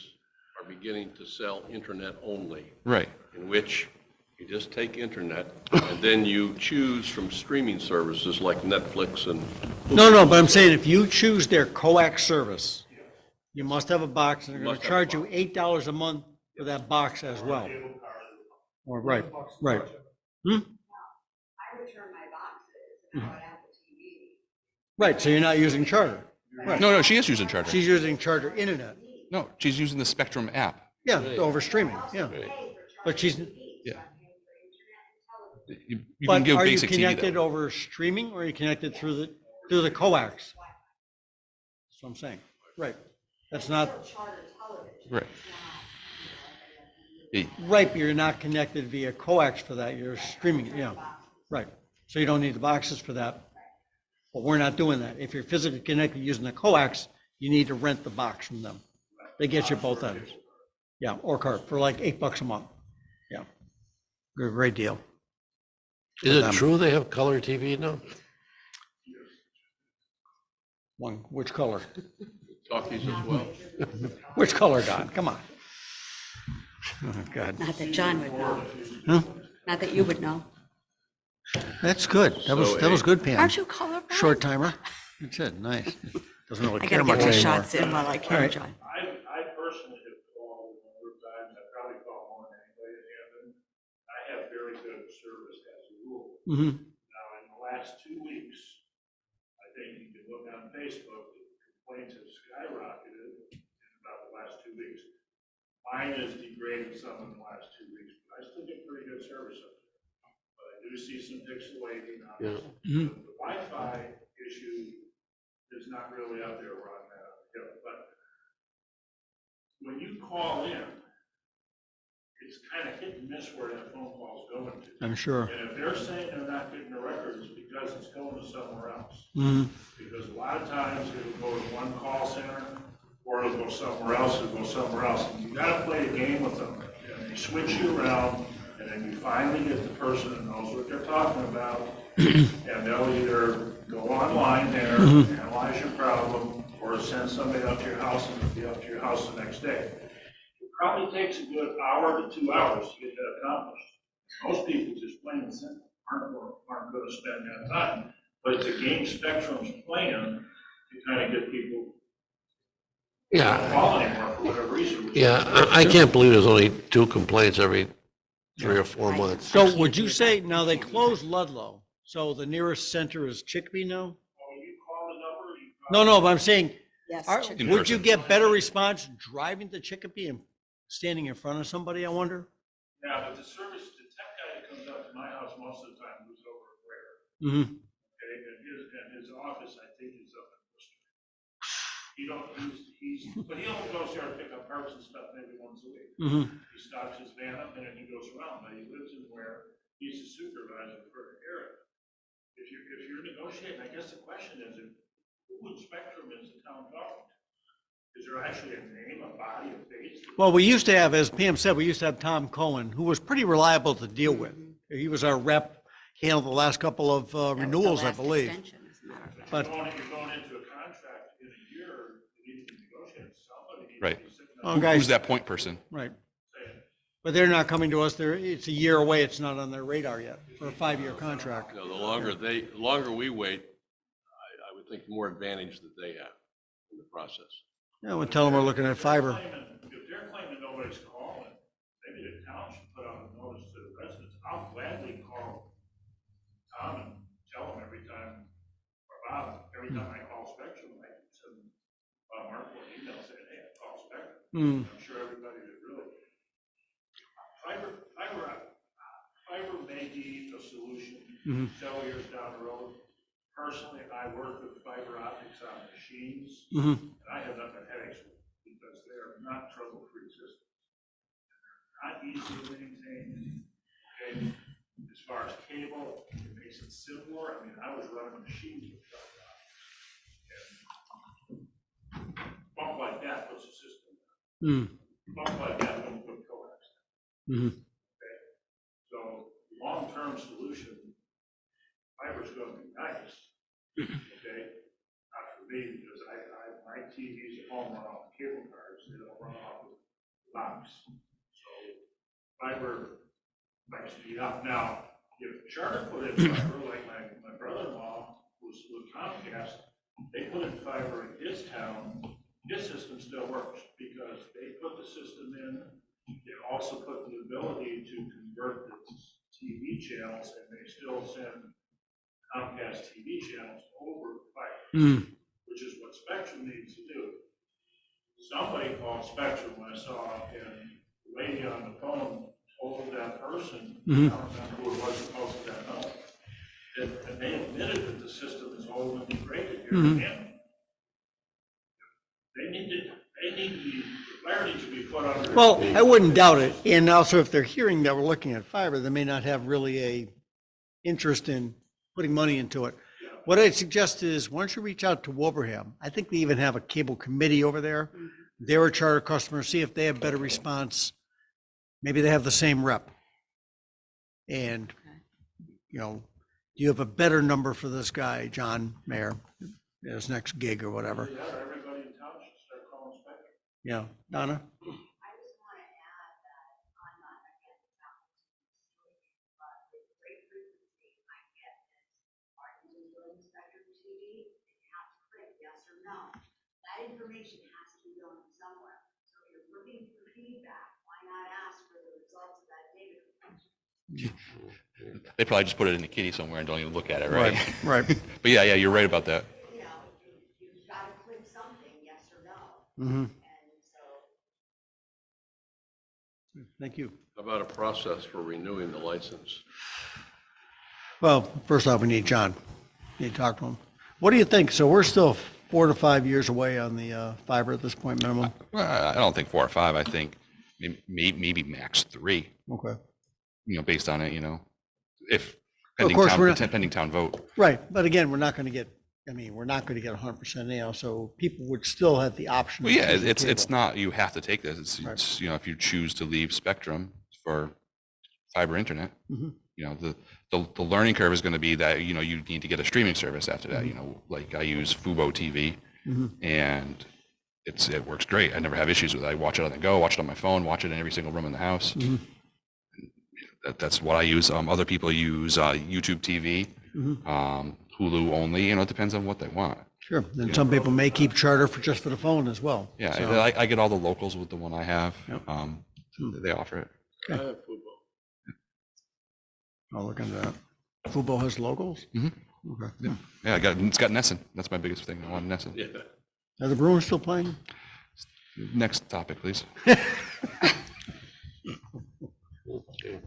are beginning to sell internet only, Right. in which you just take internet and then you choose from streaming services like Netflix and. no, but I'm saying if you choose their coax service, you must have a box and they're gonna Must have a charge you $8 a month for that box as well. Or, right. I return my boxes and I would have the TV. Right, so you're not using Charter. Right. No, she is using Charter. She's using Charter internet. No, she's using the Spectrum app. Yeah, over streaming, yeah. Right. But she's, Yeah. You can but give are you basic TV connected though. over streaming or are you connected through the coax? That's what I'm saying. Right. That's not, Right. Yeah, right, but you're not connected via coax for that. You're streaming, yeah. Right. So you don't need the boxes for that. But we're not doing that. If you're physically connected using the coax, you need to rent the box from them. They get you both ends. Yeah, or cart for like $8 a month. Yeah. Great deal. Is it true they have color TV now? One, which color? Talkies as well. Which color, Don? Come on. Oh, God. Not that John would know. Huh? Not that you would know. That's good. That was good, Pam. Aren't you colorblind? Short timer. That's it, nice. Doesn't really I care gotta get much my anymore. shots in while I All can, right. John. I personally have called a number of times, I probably call more than anybody in Hampton. I have very good service as a rule. Mm-hmm. Now, in the last 2 weeks, I think you can look on Facebook, the complaints have skyrocketed in about the last 2 weeks. Mine is degraded some in the last 2 weeks, but I still get pretty good service up there. But I do see some pixelating on it. Mhm. The Wi-Fi issue is not really up there where I'm at, but when you call in, it's kind of hit and miss where that phone call's going to. I'm sure. And if they're saying they're not getting the records, it's because it's going to somewhere else. Mm-hmm. Because a lot of times it'll go to one call center, or it'll go somewhere else, it'll go somewhere else. And you gotta play a game with them. And they switch you around, and then you finally get the person that knows what they're talking about. And they'll either go online there, analyze your problem, or send somebody up to your house and they'll be up to your house the next day. It probably takes a good hour to 2 hours to get that accomplished. Most people just plain and simple aren't gonna spend that time. But it's a game Spectrum's plan to kind of get people to Yeah, call anymore for whatever reason. yeah, I can't believe there's only 2 complaints every 3 or 4 months. So would you say, now they closed Ludlow, so the nearest center is Chicopee now? Well, you call the number, you call. No, no, but I'm saying, Yes. In would you person. get better response driving to Chicopee and standing in front of somebody, I wonder? Yeah, but the tech guy that comes up to my house most of the time moves over to Ware. Mm-hmm. Okay, and his office, I think, is up in Worcester. But he only goes there to pick up parts and stuff maybe once a week. Mm-hmm. He stops his van up and then he goes around, but he lives in Ware, he's the supervisor for the area. If you're negotiating, I guess the question is, who in Spectrum is the town talking to? Is there actually a name, a body, a face? Well, we used to have, as Pam said, we used to have Tom Cohen, who was pretty reliable to deal with. He was our rep, handled the last couple of renewals, I believe. But You're going into a contract in a year, you need to negotiate, somebody needs Right. to be sitting Oh, there guys. Who's that point person? right, saying, but they're not coming to us. It's a year away. It's not on their radar yet for a 5-year contract. You know, the longer we wait, I would think the more advantage that they have in the process. Yeah, we'll tell them we're looking at fiber. If they're claiming nobody's calling, maybe the town should put out a notice to the residents. I'll gladly call Tom and tell him every time, or Bob, every time I call Spectrum, I send Mark an email saying, hey, I called Spectrum. Hmm. I'm sure everybody that really. Fiber may be a solution Mhm. several years down the road. Personally, I work with fiber optics on machines. Mhm. And I have nothing headaches with because they are not trouble-free systems. Not easy to maintain, okay? As far as cable, it makes it simpler. I mean, I was running machines with fiber optics. And bump like that puts the system down. Hmm. Bump like that don't put coax down, Mhm. okay? So, long-term solution, fiber's gonna be nice, okay? Not for me, because my TVs at home run off cable cars, they don't run off the box. So fiber might speed up. Now, if Charter put in fiber, like my brother-in-law was with Comcast, they put in fiber in his town, his system still works because they put the system in. They also put the ability to convert the TV channels and they still send Comcast TV channels over fiber, Hmm. which is what Spectrum needs to do. Somebody called Spectrum when I saw, and the lady on the phone told that person, I don't remember who it was that posted that note, and they admitted that the system is old and degraded here in Hampton. They need to be, clarity to be put on. Well, I wouldn't doubt it. And also, if they're hearing that we're looking at fiber, they may not have really a interest in putting money into it. What I'd suggest is, once you reach out to Wilbraham, I think they even have a cable committee over there. They're a Charter customer, see if they have better response. Maybe they have the same rep. And, you know, do you have a better number for this guy, John Mayer, his next gig or whatever? Yeah, everybody in town should start calling Spectrum. Yeah, Donna? I just want to add that I'm not against no. That information has to be going somewhere. So if you're looking for feedback, why not ask for the results of that data collection? They probably just put it in the kitty somewhere and don't even look at it, right? Right. But yeah, you're right about that. You know, you've got to click something, yes or no. Mhm. And so, Thank you. How about a process for renewing the license? Well, first off, we need John. Need to talk to him. What do you think? So we're still 4 to 5 years away on the fiber at this point minimum? Well, I don't think 4 or 5. I think maybe max 3. Okay. Based on it, if Of course, we're not- pending town vote. Right, but again, we're not going to get, we're not going to get 100% now, so people would still have the option. Well, of yeah, choosing it's cable. not, you have to take this. It's, Right. it's, if you choose to leave Spectrum for fiber internet, Mhm. the learning curve is going to be that, you need to get a streaming service after that, Mm-hmm. like I use Fubo TV Mhm. and it works great. I never have issues with it. I watch it on the go, watch it on my phone, watch it in every single room in the house. Mhm. That's what I use. Other people use YouTube TV, Mhm. Hulu only, it depends on what they want. Sure, and some people may keep Charter for just for the phone as well. Yeah, So- I get all the locals with the one I have. Yep. They offer it. I have Fubo. I'll look into that. Fubo has locals? Mhm. Okay. Yeah, it's got Nesson. That's my biggest thing. I want Nesson. Yeah. Are the Bruins still playing? Next topic, please. Okay.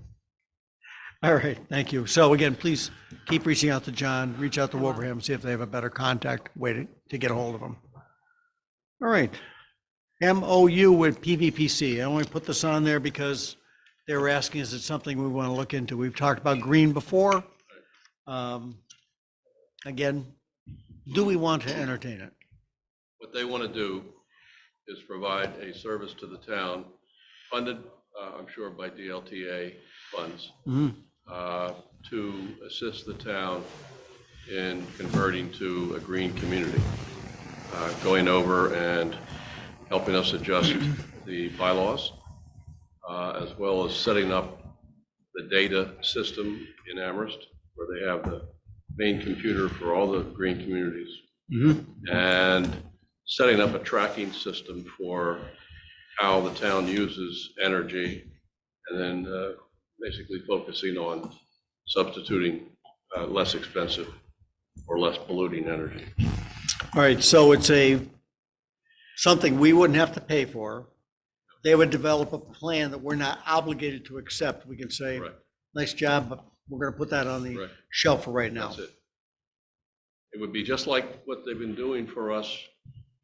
All right, thank you. So again, please keep reaching out to John, reach out to Wilbraham, see if they have a better contact way to get a hold of them. All right. MOU with PVPC. I only put this on there because they were asking, is it something we want to look into? We've talked about green before. Again, do we want to entertain it? What they want to do is provide a service to the town, funded, I'm sure, by DLTA funds, Mhm. to assist the town in converting to a green community, going over and helping us adjust the bylaws, as well as setting up the data system in Amherst, where they have the main computer for all the green communities, and setting up a tracking system for how the town uses energy, and then basically focusing on substituting less expensive or less polluting energy. All right, so it's something we wouldn't have to pay for. They would develop a plan that we're not obligated to accept. We can say, Right. nice job, but we're going to put that on the Right. shelf for right now. That's it. It would be just like what they've been doing for us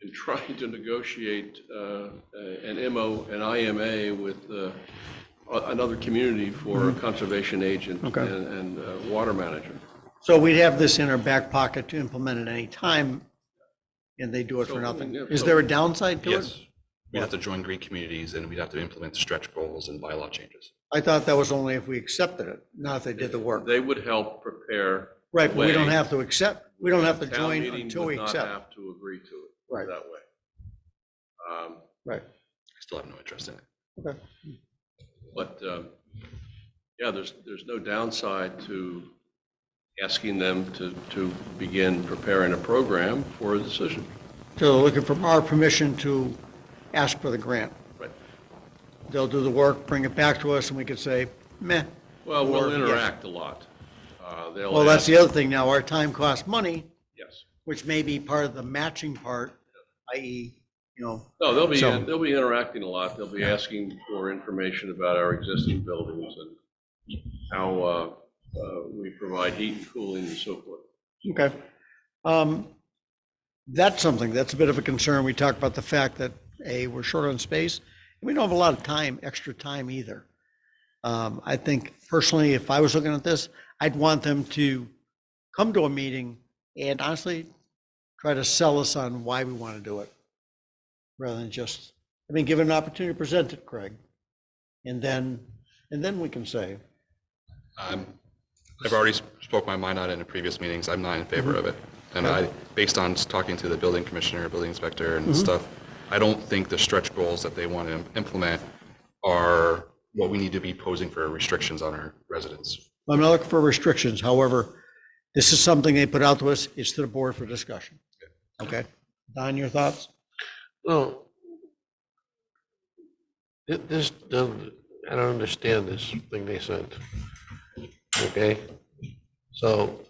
in trying to negotiate an IMA with another community for a conservation agent Okay. and water manager. So we'd have this in our back pocket to implement at any time, and they do it for So, nothing. yeah, Is so- there a downside to it? Yes. We'd have to join green communities and we'd have to implement stretch goals and bylaw changes. I thought that was only if we accepted it, not if they did the work. They would help prepare. Right, but we don't way. have to accept, we don't have to Town join meeting until would we not accept. have to agree to it Right. that way. Right. I still have no interest in it. Okay. But, yeah, there's no downside to asking them to begin preparing a program for a decision. So looking for our permission to ask for the grant. Right. They'll do the work, bring it back to us, and we could say, meh. Well, or we'll yes. interact a lot. They'll Well, that's ask- the other thing now, our time costs money, Yes. which may be part of the matching part, i.e., No, So- they'll be interacting a lot. They'll be asking for information about our existing buildings and how we provide heat and cooling and so forth. okay. That's something, that's a bit of a concern. We talked about the fact that, we're short on space, and we don't have a lot of time, extra time either. I think personally, if I was looking at this, I'd want them to come to a meeting and honestly try to sell us on why we want to do it. Rather than just, give an opportunity to present it, Craig. And then we can say, I've already spoke my mind on it in previous meetings. I'm not in favor of it. And based on talking to the building commissioner, building inspector and stuff, I don't think the stretch goals that they want to implement are what we need to be posing for restrictions on our residents. I'm not looking for restrictions. However, this is something they put out to us. It's to the board for discussion. Okay? Don, your thoughts? Well, this, I don't understand this thing they sent. Okay? So,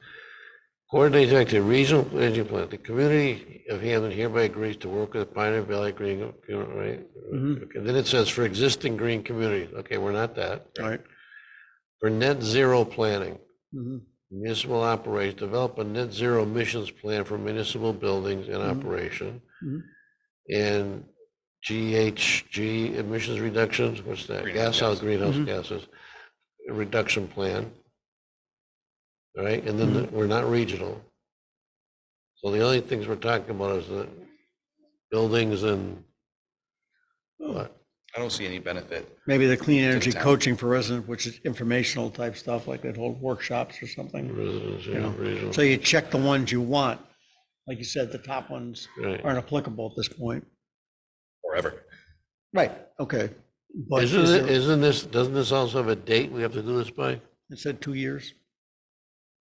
coordinate active regional energy plan. The community of Hampden hereby agrees to work with Pioneer Valley Green, right? Mhm. Okay, then it says for existing green communities. Okay, we're not that. All right. For net zero planning, Mhm. municipal operations, develop a net zero emissions plan for municipal buildings in operation. Mhm. And GHG emissions reductions, what's that? Greenhouse Greenhouse Mhm. gases, reduction plan. All right, and then we're not regional. So the only things we're talking about is the buildings and what? I don't see any benefit. Maybe the clean the energy town. coaching for residents, which is informational type stuff, like that whole workshops or something. Residents, You yeah, know, regional. So you check the ones you want. Like you said, the top ones Right. aren't applicable at this point. Forever. Right, okay. But Isn't is it, there, isn't this, doesn't this also have a date we have to do this by? it said 2 years?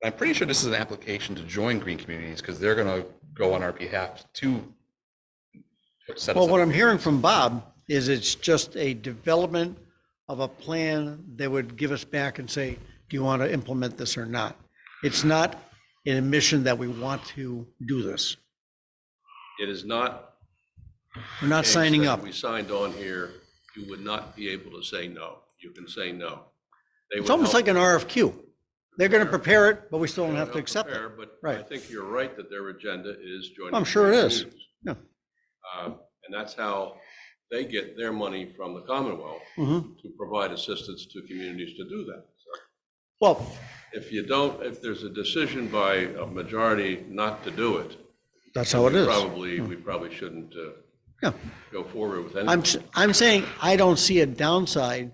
I'm pretty sure this is an application to join green communities because they're gonna go on our behalf to set Well, us what up. I'm hearing from Bob is it's just a development of a plan they would give us back and say, do you want to implement this or not? It's not an admission that we want to do this. It is not. We're not case signing that up. We signed on here, you would not be able to say no. You can say no. They It's would almost help- like an RFQ. They're going to prepare it, but we still they don't would have to help accept prepare, it. But I Right. think you're right that their agenda is joining. I'm sure it green is. communities. Yeah. And that's how they get their money from the Commonwealth Mhm. to provide assistance to communities to do that. So Well, if you don't, if there's a decision by a majority not to do it, that's how it is. we probably shouldn't Yeah. go forward with I'm, anything. I'm saying I don't see a downside,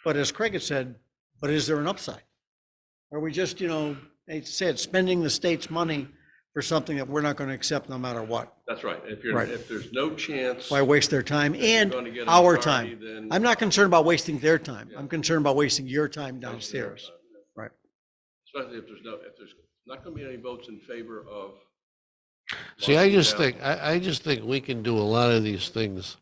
but as Craig had said, but is there an upside? Are we just, they said, spending the state's money for something that we're not going to accept no matter what? That's right. Right. If there's no chance. Why waste their time and gonna get a our majority, time? then- I'm not concerned about wasting their time. I'm Yeah. concerned about wasting your time downstairs. Right. Especially if there's not gonna be any votes in favor of. See, I locking just down. think, I just think we can do a lot of these things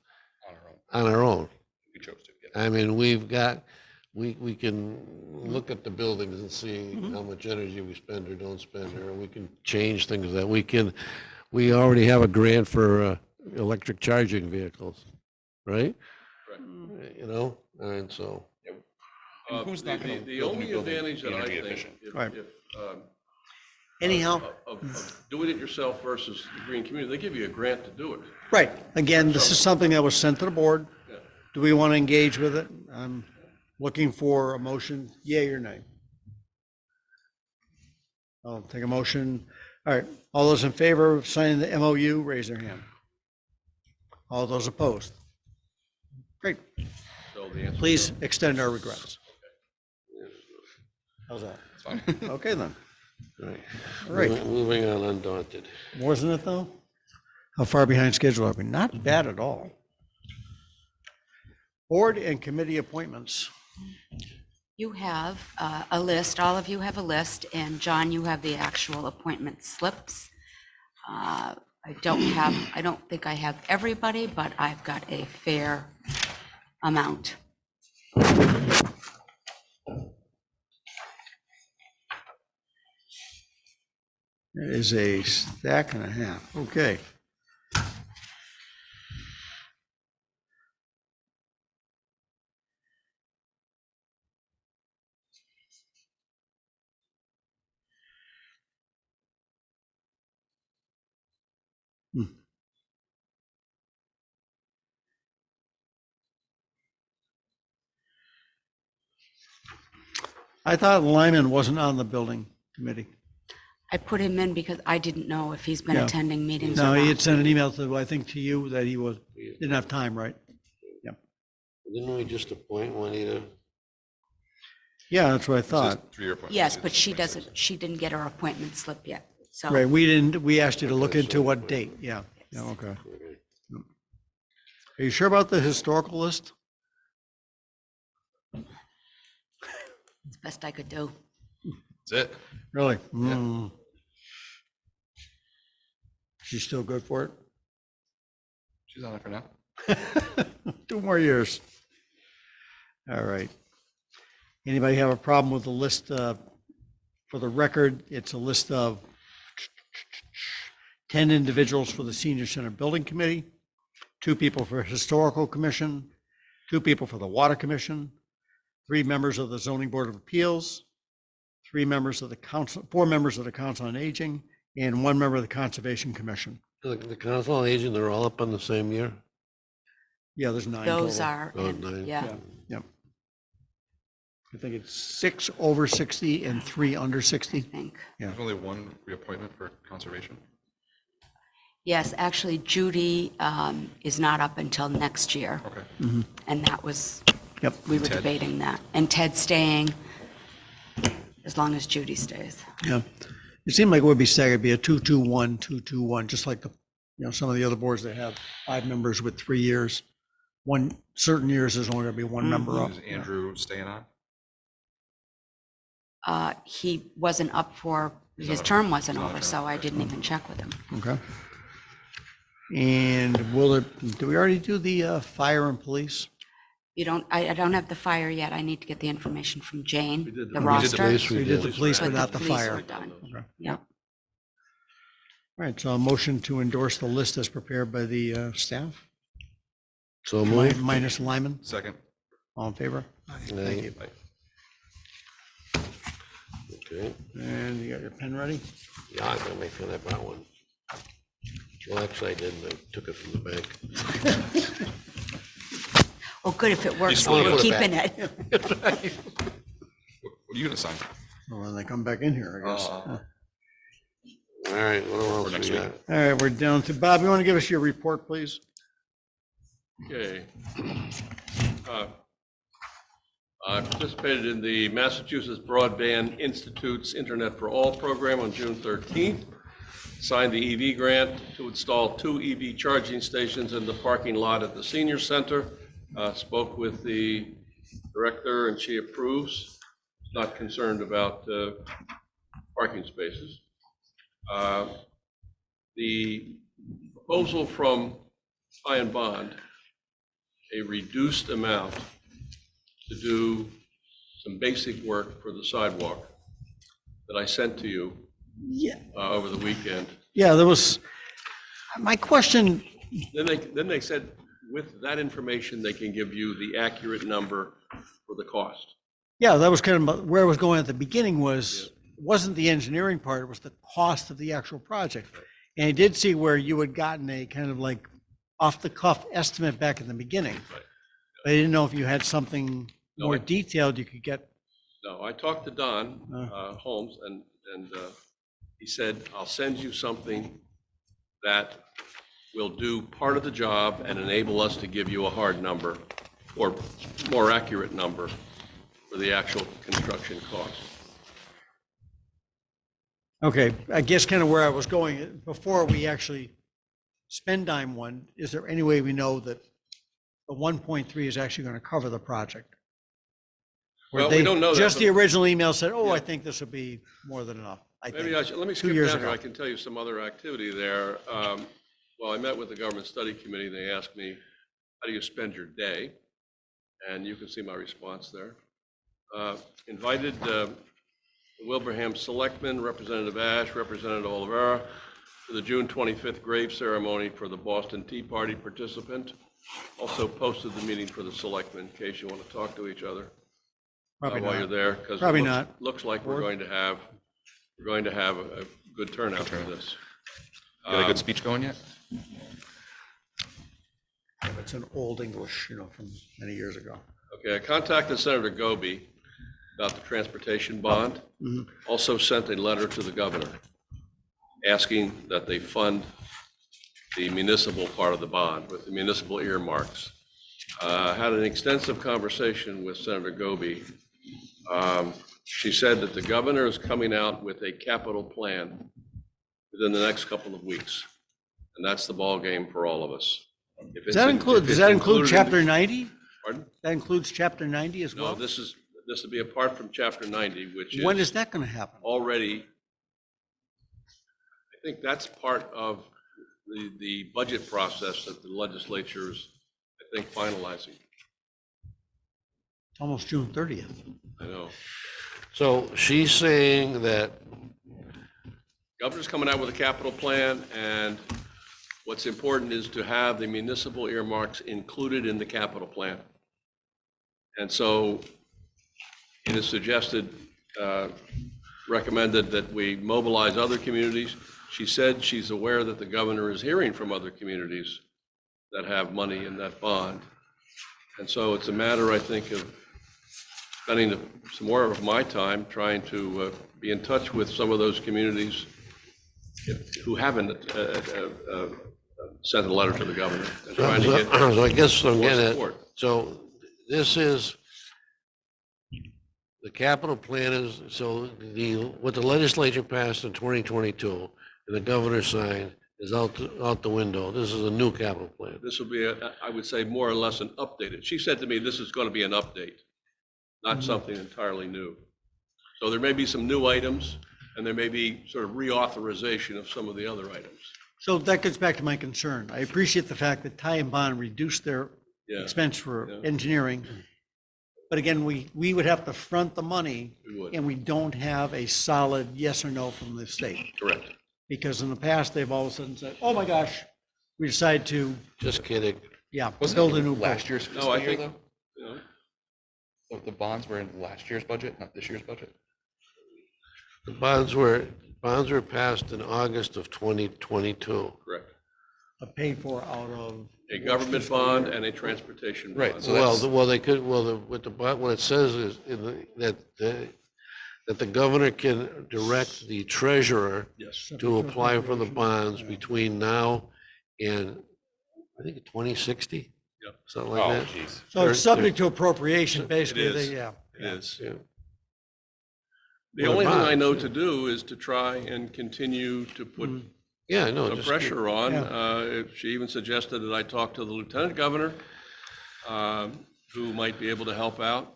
On our own. on our own. We chose to. Yeah. I mean, we can look at the buildings and see how much energy we spend or don't spend, or we can change things that we already have a grant for electric charging vehicles, right? Correct. And so, And who's not gonna The build a new only building advantage that I energy think, efficient? Right. um, Anyhow, of doing it yourself versus the green community, they give you a grant to do it. right. Again, this is something that was sent to the board. Yeah. Do we want to engage with it? I'm looking for a motion, yea or nay. I'll take a motion. All right, all those in favor of signing the MOU, raise their hand. All those opposed? Great. So the answer is Please no. extend our regrets. How's that? It's fine. Okay then. right. All right. Moving on undaunted. Wasn't it though? How far behind schedule are we? Not bad at all. Board and committee appointments. You have a list, all of you have a list, and John, you have the actual appointment slips. I don't think I have everybody, but I've got a fair amount. It is a stack and a half. Okay. I thought Lyman wasn't on the building committee. I put him in because I didn't know if he's been Yeah. attending meetings or No, he had not. sent an email to, I think to you that he didn't have time, right? Didn't we just appoint Juanita? Yeah, that's what I It says thought. 3-year appointment. Yes, but she didn't get her appointment slip yet, so. Right, we asked you to look into what date, yeah, okay. Are you sure about the historical list? It's the best I could do. That's it. Really? Mm. She's still good for it? She's on it for now. 2 more years. All right. Anybody have a problem with the list? For the record, it's a list of 10 individuals for the Senior Center Building Committee, 2 people for Historical Commission, 2 people for the Water Commission, 3 members of the Zoning Board of Appeals, 3 members of the council, 4 members of the Council on Aging, and 1 member of the Conservation Commission. The council on aging, they're all up on the same year? Yeah, there's 9 Those total. are, Oh, in- 9. yeah. Yep. I think it's 6 over 60 and 3 under 60. I think. Yeah. There's only one reappointment for conservation. Yes, actually Judy is not up until next year. Okay. And that was, Yep. we were Ted? debating that. And Ted's staying as long as Judy stays. Yeah. It seemed like it would be staggered, it'd be a 2-2-1, 2-2-1, just like some of the other boards that have 5 members with 3 years. Certain years, there's only gonna be 1 member up. Is Andrew staying on? He wasn't up for, his term wasn't over, so I didn't even check with him. Okay. And do we already do the fire and police? You don't, I don't have the fire yet. I need to get the information from Jane, We did the the roster. police, We did the police, but But not the police fire. were done. Okay. Yep. All right, so a motion to endorse the list as prepared by the staff, So moved. minus Lyman. Second. All in favor? Thank you. Okay, And you got your pen ready? yeah, I'm gonna make sure I brought one. Well, actually, I didn't, I took it from the bank. Oh, good, if it works, wanna we're put it keeping back. it. What are you gonna sign? Well, when they come back in here, I guess. Uh, All right, what else next we week. got? All right, we're down to, Bob, you want to give us your report, please? Okay. I participated in the Massachusetts Broadband Institute's Internet for All program on June 13th. Signed the EV grant to install 2 EV charging stations in the parking lot at the senior center. Spoke with the director and she approves. Not concerned about parking spaces. The proposal from High and Bond, a reduced amount to do some basic work for the sidewalk that I sent to you Yeah. over the weekend. Yeah, there was, my question, Then they said, with that information, they can give you the accurate number for the cost. yeah, that was kind of where I was going at the beginning was, wasn't the engineering part, it was the cost of the actual project. And I did see where you had gotten a kind of like off-the-cuff estimate back in the beginning. Right. I didn't know if you had something No, more I- detailed you could get. No, I talked to Don Holmes, and he said, I'll send you something that will do part of the job and enable us to give you a hard number, or more accurate number, for the actual construction cost. Okay, I guess kind of where I was going, before we actually spend dime one, is there any way we know that the 1.3 is actually going to cover the project? Or Well, we they- don't know that, Just the but- original email said, oh, I Yeah. think this would be more than enough. I Maybe think. I should, let me 2 skip years down here, ago. I can tell you some other activity there. Well, I met with the government study committee, they asked me, how do you spend your day? And you can see my response there. Invited the Wilbraham Selectmen, Representative Ash, Representative Olivera, to the June 25th grave ceremony for the Boston Tea Party participant. Also posted the meeting for the Selectmen, in case you want to talk to each other Probably while you're not. there, because Probably not. looks like we're going to have a good turnout for this. You got a good speech going yet? It's an old English, from many years ago. Okay, I contacted Senator Goby about the transportation bond. Mhm. Also sent a letter to the governor asking that they fund the municipal part of the bond with the municipal earmarks. Had an extensive conversation with Senator Goby. She said that the governor is coming out with a capital plan within the next couple of weeks. And that's the ballgame for all of us. If Does that it's- include, if does it's that include included in- chapter 90? Pardon? That includes chapter 90 as No, well? this would be apart from chapter 90, which When is is that going to happen? already, I think that's part of the budget process that the legislature is, I think, finalizing. Almost June 30th. I know. So she's saying that, Governor's coming out with a capital plan, and what's important is to have the municipal earmarks included in the capital plan. And so it is suggested, recommended that we mobilize other communities. She said she's aware that the governor is hearing from other communities that have money in that bond. And so it's a matter, I think, of spending some more of my time trying to be in touch with some of those communities who haven't sent a letter to the governor and trying to get so I guess I'm more getting at, support. so this is, the capital plan is, so what the legislature passed in 2022 and the governor signed is out the window. This is a new capital plan. This will be, I would say, more or less an updated. She said to me, this is going to be an update, not something entirely new. So there may be some new items, and there may be sort of reauthorization of some of the other items. So that gets back to my concern. I appreciate the fact that Ty and Bond reduced their Yeah, expense for Yeah. engineering. But again, we would have to front the money, we would. and we don't have a solid yes or no from the state. Correct. Because in the past, they've all of a sudden said, oh my gosh, we decided to, Just kidding. yeah, Wasn't build it a new last boat. year's No, fiscal I year, think, though? you know, So the bonds were in last year's budget, not this year's budget? The bonds were passed in August of 2022. correct. Paid for out of. A government bond and a transportation bond. Right, so that's- What it says is that the governor can direct the treasurer Yes. to apply for the bonds between now and, I think, 2060? Yep. Something Oh, like that. jeez. So it's subject to appropriation, basically, is. yeah. It is. Yeah. The Well, only thing I bonds, know yeah. to do is to try and continue to put Yeah, I know. some just- pressure on. Yeah. She even suggested that I talk to the lieutenant governor, who might be able to help out.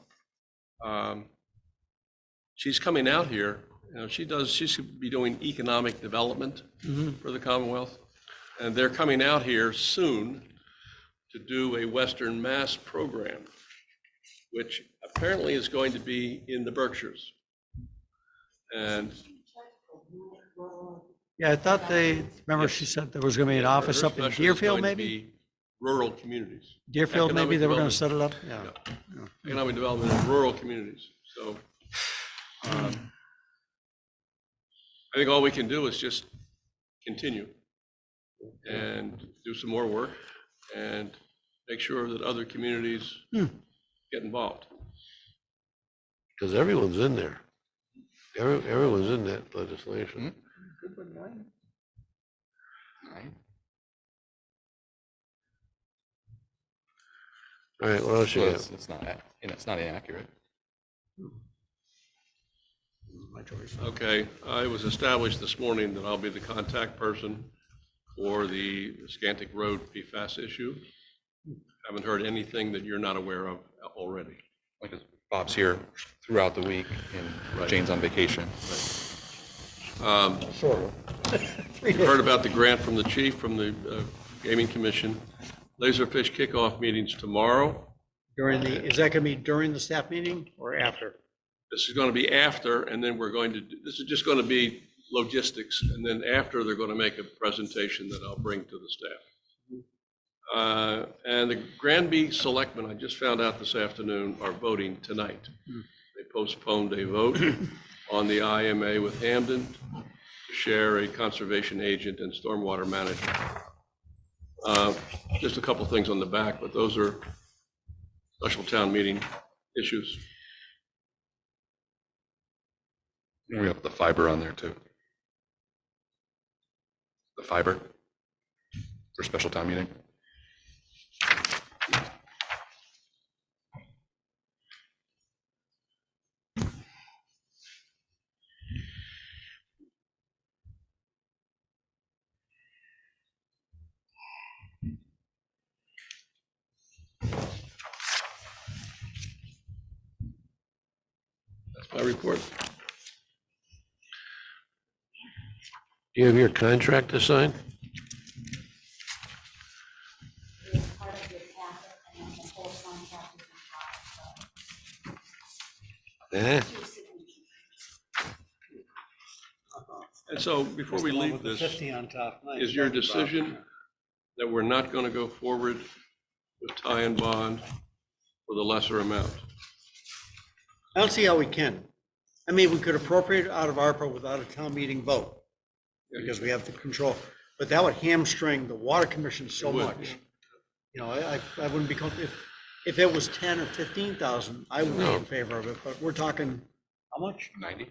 She's coming out here, you know, she should be doing economic development for the Commonwealth. And they're coming out here soon to do a Western Mass program, which apparently is going to be in the Berkshires. And Yeah, I thought remember she said there was gonna be an office her up in specialty is Deerfield, going to maybe? be rural communities. Deerfield, maybe economic they were gonna development. set it up, yeah. Economic development in rural communities. So I think all we can do is just continue and do some more work and make sure that other communities get involved. Because everyone's in there. Everyone's in that legislation. Right. All right, what else you So got? it's not inaccurate. My choice. Okay, I was established this morning that I'll be the contact person for the Scantic Road PFAS issue. Haven't heard anything that you're not aware of already. Like Bob's here throughout the week and Right. Jane's on vacation. Sort of. Heard about the grant from the chief, from the Gaming Commission. Laserfish kickoff meetings tomorrow. Is that gonna be during the staff meeting or after? This is going to be after, and then this is just going to be logistics. And then after, they're going to make a presentation that I'll bring to the staff. And the Granby Selectmen, I just found out this afternoon, are voting tonight. They postponed a vote on the IMA with Hampden to share a conservation agent and stormwater management. Just a couple things on the back, but those are special town meeting issues. We have the fiber on there too. The fiber for special town meeting. That's my report. Do you have your contract to sign? so before we leave With the this, 50 on top. Nice. is your decision that we're not going to go forward with tie and bond for the lesser amount? I don't see how we can. I mean, we could appropriate it out of ARPA without a town meeting vote, because we have the control, but that would hamstring the water commission so It would. much. You know, I wouldn't be comfortable, if it was 10 or 15,000, I would be in favor of it, but we're talking, how much? 90?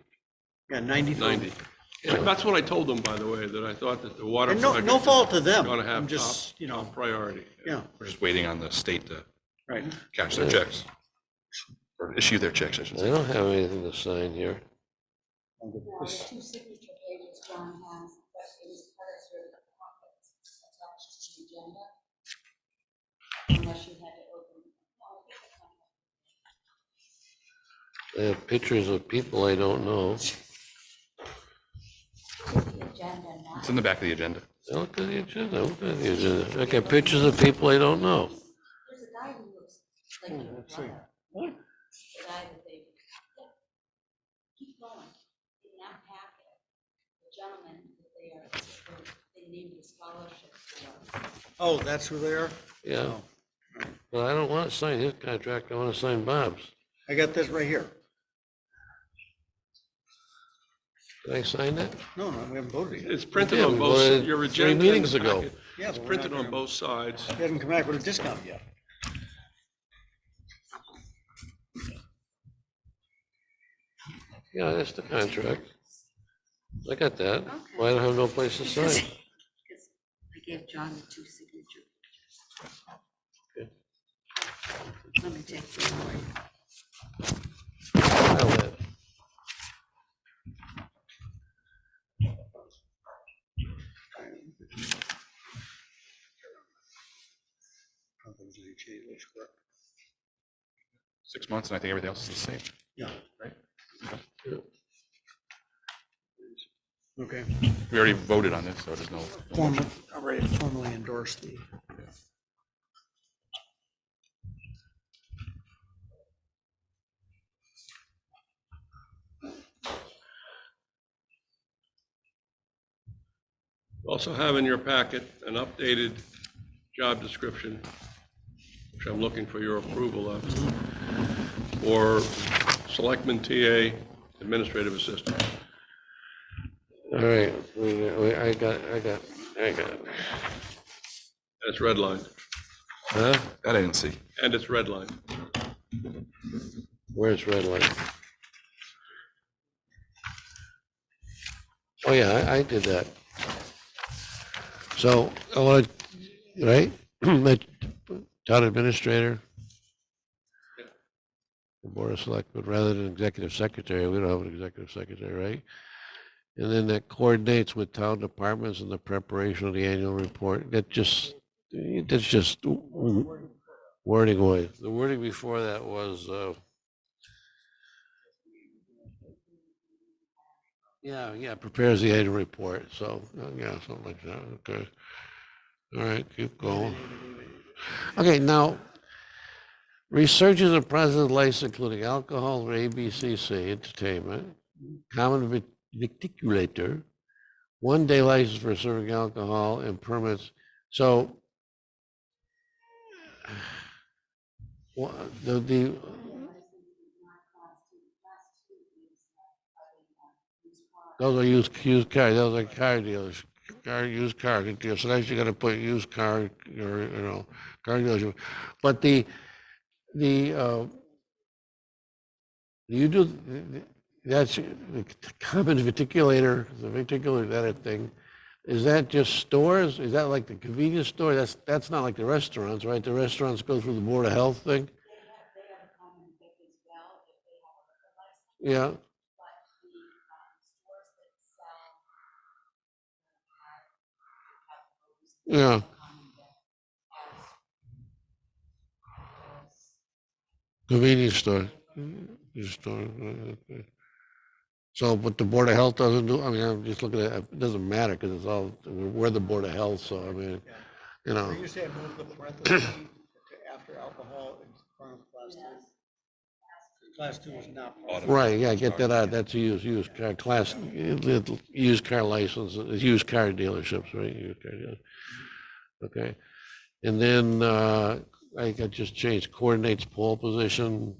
Yeah, 90. 90. That's what I told them, by the way, that I thought that the water And project. no fault to them. Going to I'm have just, top, you know, top priority. yeah, We're just waiting on the state to right. cash their checks. Or issue their checks, I should I say. don't have anything to sign here. This- Two signature pages John has, but it was part of your pockets attached to the agenda. Unless you had it open. I have pictures of people I don't know. It's in the back of the agenda. I looked at the agenda, I got pictures of people I don't know. There's a guy who looks like your let's see. brother. What? The guy that they, yeah. Keep going. In that packet, the gentleman that they named the scholarship for. Oh, that's who they are? Yeah, Oh, but I don't want to sign his contract, I want to sign Bob's. I got this right here. Did I sign that? No, we haven't voted yet. It's printed Yeah, on we both, voted your 3 agenda. and meetings the ago. packet. Yeah, It's but we're not printed on gonna- both sides. He hasn't come back with a discount yet. Yeah, that's the contract. I got that. Why don't I have no place to sign? Because I gave John the two signature. Okay. Let me take this away. File that. I don't think there's any change, that's correct. 6 months, and I think everything else is the same. Yeah. Right? Okay. We already voted on this, so there's no. Formal, I'm ready to formally endorse the. Also have in your packet an updated job description, which I'm looking for your approval of, for Selectmen TA Administrative Assistant. All right, I got it. And it's redlined, Huh? That I didn't see. and it's redlined. Where's red light? Oh, yeah, I did that. So, I want, right, town administrator. The board of selectmen, rather than executive secretary, we don't have an executive secretary, right? And then that coordinates with town departments in the preparation of the annual report. That's just wording away. The wording before that was, yeah, prepares the annual report, so, yeah, something like that, okay. All right, keep going. Okay, now, researches and process license including alcohol or ABCC, entertainment, common viticulator, 1-day license for serving alcohol and permits, so the those are used cars, those are car dealers, used car dealers, so that's you gotta put used car, or, car dealership. But you do, that's the common viticulator, the viticulator, that thing, is that just stores? Is that like the convenience store? That's not like the restaurants, right? The restaurants go through the Board of Health thing? Yeah. Yeah. Convenience store. Store. Okay. So, but the Board of Health doesn't do, I mean, I'm just looking at, it doesn't matter because it's all, we're the Board of Health, so I mean, you know. You say move the parentheses to after alcohol in front of class Class 2 is not. Right, yeah, get that out, that's a used car class, used car license, used car dealerships, right? Used car dealers. Okay, and then, I got just changed, coordinates poll position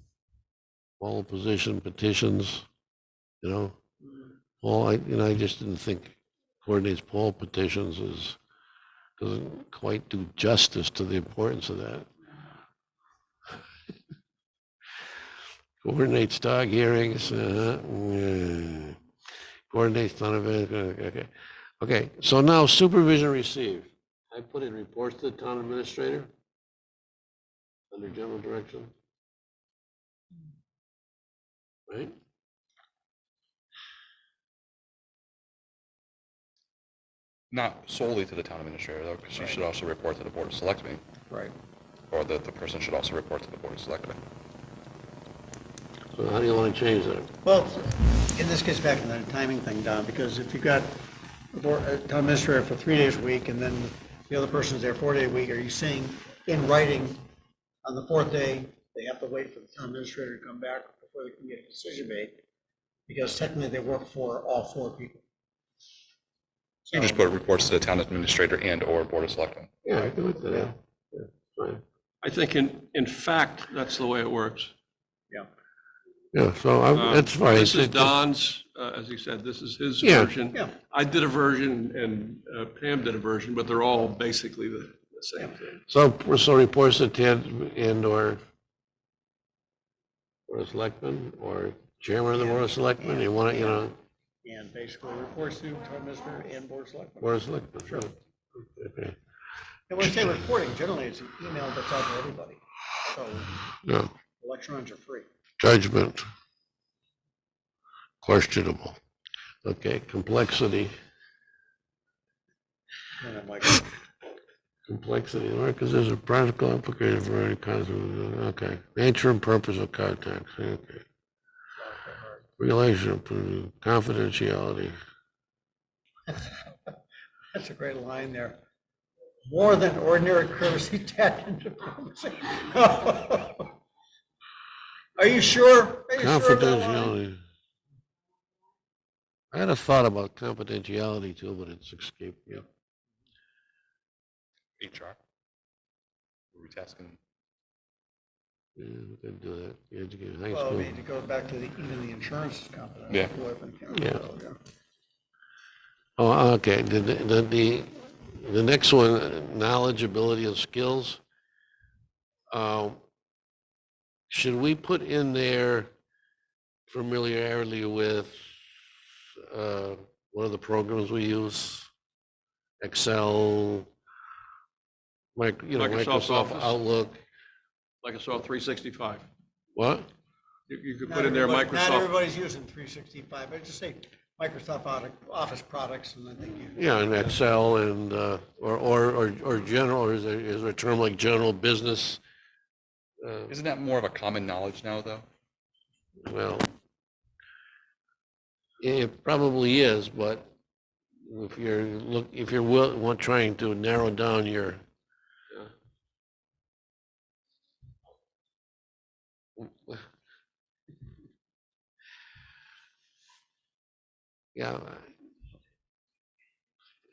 petitions, you know? Well, I just didn't think coordinates poll petitions doesn't quite do justice to the importance of that. Coordinates dog hearings, coordinates ton of it, okay. Okay, so now supervision received. I put in reports to the town administrator under general direction. Right? Not solely to the town administrator, though, because she should also report to the Board of Selectmen, Right. or the person should also report to the Board of Selectmen. So how do you want to change that? Well, in this gets back to the timing thing, Don, because if you've got a town administrator for 3 days a week, and then the other person's there 4 days a week, are you saying in writing on the 4th day, they have to wait for the town administrator to come back before they can get a decision made? Because technically they work for all 4 people. You just put reports to the town administrator and or Board of Selectmen. Yeah, I can look at that. Yeah, fine. I think in fact, that's the way it works. Yeah, so that's fine. This is Don's, as he said, this is his Yeah. version. Yeah. I did a version and Pam did a version, but they're all basically the same thing. So reports to Ted and or Board of Selectmen or chairman of the Board of Selectmen, you want to, And basically reports to town administrator and board of selectmen. Board of Selectmen. Sure. Okay, And when I say reporting, generally it's an email that's out to everybody. So no, electrons are free. judgment. Questionable. Okay, complexity. And I'm like, Complexity, right, because there's a practical application for any kinds of, okay. Nature and purpose of contacts, okay. Relationship, confidentiality. that's a great line there. More than ordinary courtesy, tact, and diplomacy. Are you sure? Are you sure of that line? Confidentiality. I had a thought about confidentiality too, but it's escaped me. HR. Retasking. Yeah, we could do that. Education, high Well, I school. mean, to go back to even the insurance company. Yeah. Yeah. Oh, okay, the next one, knowledge, ability, and skills. Should we put in there familiarity with one of the programs we use? Excel, Microsoft Microsoft Office. Outlook, Microsoft 365. what? You could Not put in there Not Microsoft. everybody's using 365, but just say Microsoft Office products and then they use. Yeah, and Excel and, or general, or is there a term like general business? Isn't that more of a common knowledge now, though? Well, it probably is, but if you're trying to narrow down your. Yeah.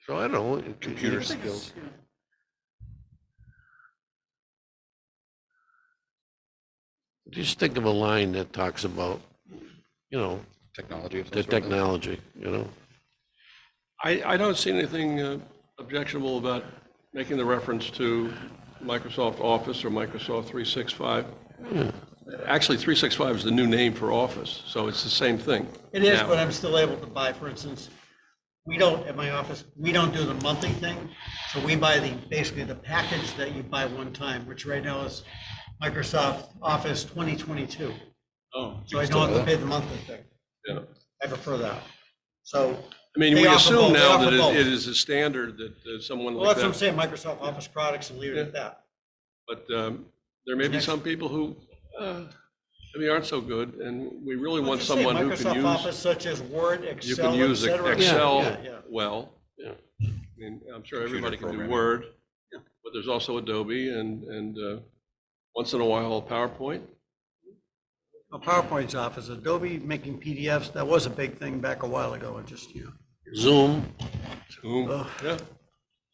So I don't know. Computer skills. Just think of a line that talks about, Technology. of some the sort. technology, I don't see anything objectionable about making the reference to Microsoft Office or Microsoft 365. Yeah. Actually, 365 is the new name for Office, so it's the same thing. It is, now. but I'm still able to buy, for instance, we don't, at my office, we don't do the monthly thing. So we buy basically the package that you buy one time, which right now is Microsoft Office 2022. Oh, So I don't have to pay the monthly thing. yeah. I prefer that. So, I mean, They we offer assume both. They now offer that both. it is a standard that someone well, like that's what I'm that. saying, Microsoft Office products and leave it at that. But there may be Next. some people who maybe aren't so good, and we really want Just say someone who can Microsoft use, Office such as Word, you Excel, can et use cetera. Excel Yeah. well. Yeah. I mean, I'm sure everybody can do programming. Word, but there's also Adobe and once in a while PowerPoint. PowerPoint's off. Is Adobe making PDFs? That was a big thing back a while ago. It just, Zoom, Ugh. Yeah, What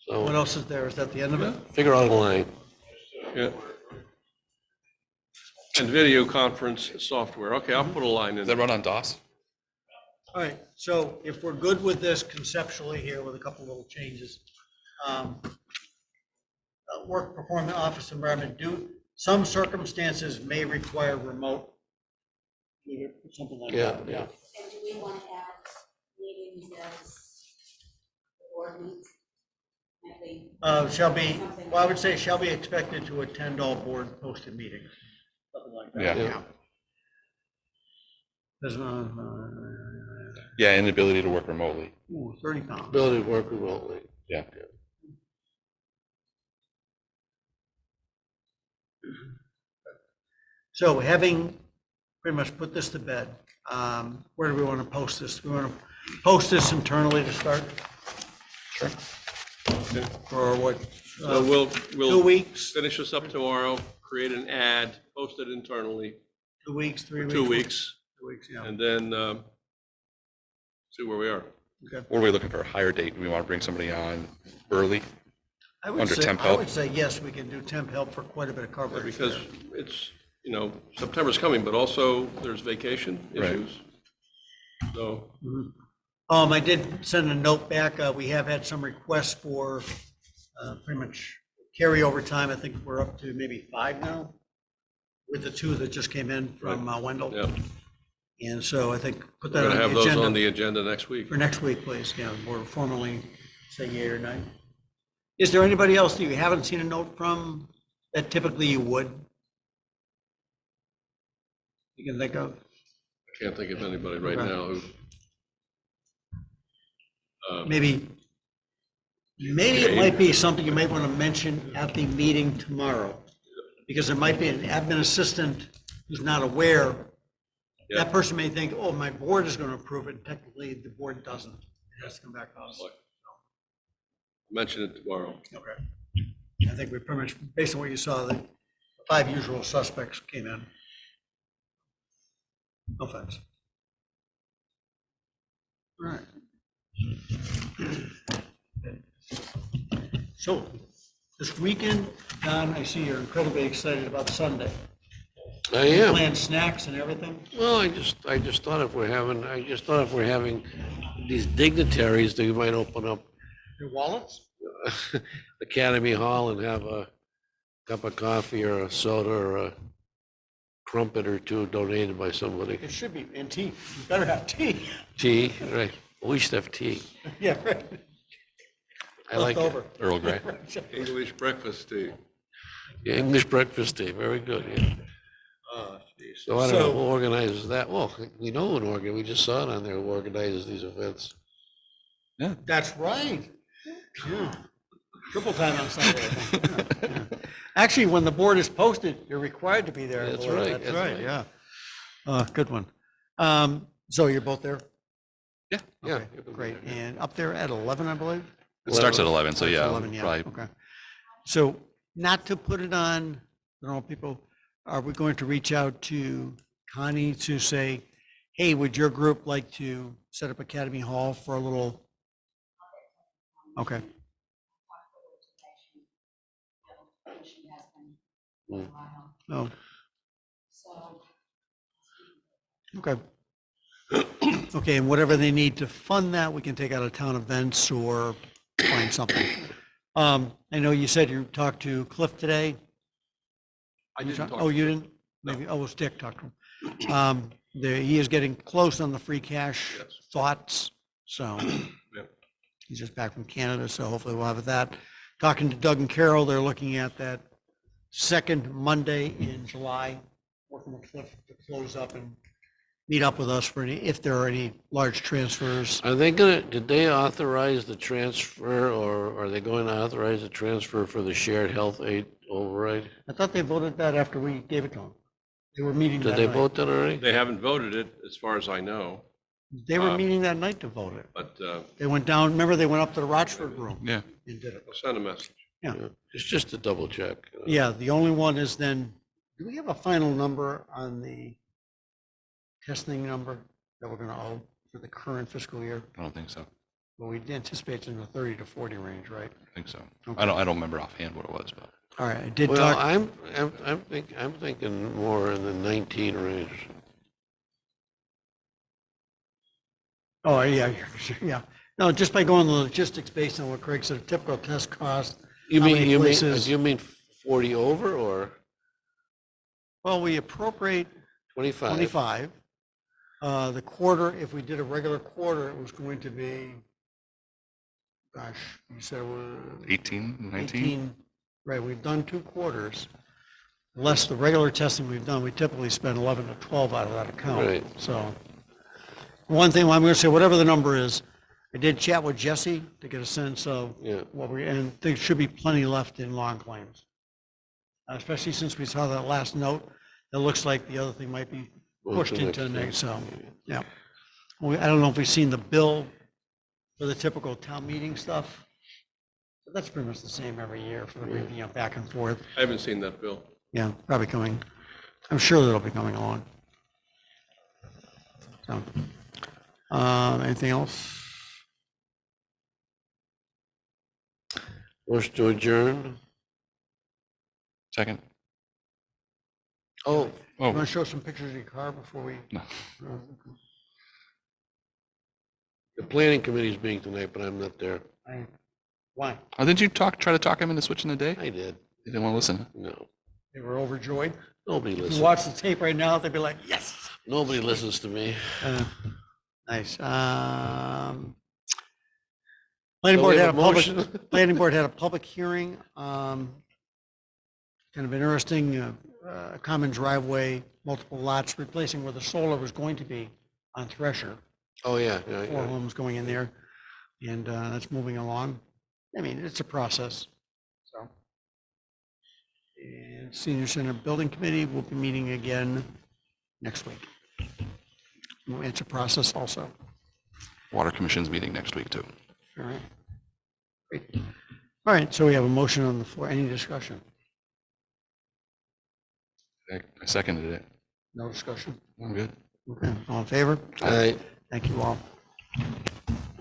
so else is there? Is that the end of it? figure out a line. yeah. And video conference software. Okay, I'll put a line in. Does that run on DOS? All right, so if we're good with this conceptually here with a couple little changes, work performance office environment, some circumstances may require remote. Something like Yeah, that. yeah. And do we want to add meetings as the board meets? Shall be, well, I would say shall be expected to attend all board posted meetings, something like that. Yeah. There's, Yeah, inability to work remotely. 30 pounds. Ability to work remotely. Yeah. So having pretty much put this to bed, where do we want to post this? Do we want to post this internally to start? Sure. Or what? So we'll 2 weeks, finish this up tomorrow, create an ad, post it internally 2 weeks, 3 for weeks? 2 weeks, 2 weeks, yeah. and then see where we are. Okay. What are we looking for? A higher date? Do we want to bring somebody on early? I would Under say, temp I help? would say, yes, we can do temp help for quite a bit of coverage. Because there. it's, September's coming, but also there's vacation Right. issues. So, I did send a note back. We have had some requests for pretty much carryover time. I think we're up to maybe 5 now with the 2 that just came in from Wendell. yeah, And so I think put we're that gonna on have the those agenda on the agenda next week. for next week, please. Yeah, we're formally saying 8 or 9. Is there anybody else that you haven't seen a note from that typically you would? You can think of? I can't think of anybody right Okay. now who. Maybe it might be something you might want to mention at the meeting tomorrow. Because there might be an admin assistant who's not aware. Yeah. That person may think, oh, my board is going to approve it. Technically, the board doesn't. It has to come back to us. Mention it tomorrow. Okay. I think we pretty much, based on what you saw, the 5 usual suspects came in. No offense. All right. So this weekend, Don, I see you're incredibly excited about Sunday. I am. Planned snacks and everything? Well, I just thought if we're having these dignitaries, they might open up Your wallets? Academy Hall and have a cup of coffee or a soda or a crumpet or 2 donated by somebody. It should be, and tea. You better have tea. Tea, right? We should have tea. Yeah, right. I like it. Leftover. Earl Grey. English breakfast tea. Yeah, English breakfast tea, very good, yeah. Oh, geez. So I don't know who organizes that. Well, we know who organizes, we just saw it on there, who organizes these events. That's right. Yeah. Triple time on Sunday, I think. Yeah, yeah. Actually, when the board is posted, you're required to be there. That's Board. right, That's that's right, right. yeah. Good one. So you're both there? Yeah. Yeah. Okay, great. And up there at 11, I believe? It starts at 11, so It's yeah, 11, probably. okay. So not to put it on, I don't know, people, are we going to reach out to Connie to say, hey, would your group like to set up Academy Hall for a little? Okay. Oh. Okay. Okay, and whatever they need to fund that, we can take out of town events or find something. I know you said you talked to Cliff today. I didn't talk. Oh, you to didn't? Maybe, oh, it was Dick talked to him. He is getting close on the free cash Yes. thoughts, so. Yep. He's just back from Canada, so hopefully we'll have that. Talking to Doug and Carol, they're looking at that second Monday in July, working with Cliff to close up and meet up with us for any, if there are any large transfers. Are they did they authorize the transfer, or are they going to authorize the transfer for the shared health aid override? I thought they voted that after we gave it to them. They were meeting that Did they night. vote that already? They haven't voted it, as far as I know, They were meeting that night to vote it. but They went down, remember they went up to the Rochford room Yeah. and did it. I'll send a message. Yeah. It's just a double check. Yeah, the only one is then, do we have a final number on the testing number that we're gonna owe for the current fiscal year? I don't think so. Well, we anticipate in the 30 to 40 range, right? I think so. Okay. I don't remember offhand what it was, but. All right, I did Well, talk, I'm thinking more in the 19 range. oh, yeah, yeah. No, just by going the logistics based on what Craig said, a typical test cost. You How mean, many places? do you mean 40 over or Well, we appropriate 25? 25. The quarter, if we did a regular quarter, it was going to be, gosh, you said it was 18, 19? 18. Right, we've done 2 quarters. Less the regular testing we've done, we typically spend 11 to 12 out of that account. Right. So one thing I'm going to say, whatever the number is, I did chat with Jesse to get a sense of Yeah. what and there should be plenty left in long claims. Especially since we saw that last note, it looks like the other thing might be pushed into the next, so, yeah. I don't know if we've seen the bill for the typical town meeting stuff. But that's pretty much the same every year for the back and forth. I haven't seen that bill. Yeah, probably coming. I'm sure that'll be coming along. So, anything else? Motion to adjourn? Second? Oh, You Oh, want to show some pictures of your car before we? no. the planning committee's meeting tonight, but I'm not there. Why? Oh, did you try to talk him into switching the day? I did. You didn't want to listen? No, They were overjoyed. nobody If you listens. watch the tape right now, they'd be like, yes. Nobody listens to me. Nice. So Planning board we had have a a public, motion? planning board had a public hearing, kind of interesting, common driveway, multiple lots, replacing where the solar was going to be on Thresher. Oh, yeah, 4 yeah. homes going in there, and that's moving along. I mean, it's a process, so. And Senior Center Building Committee will be meeting again next week. It's a process also. Water Commission's meeting next week, too. All right. Great. All right, so we have a motion on the floor. Any discussion? I seconded it. No discussion? I'm good. Okay, all in favor? All right. Thank you all.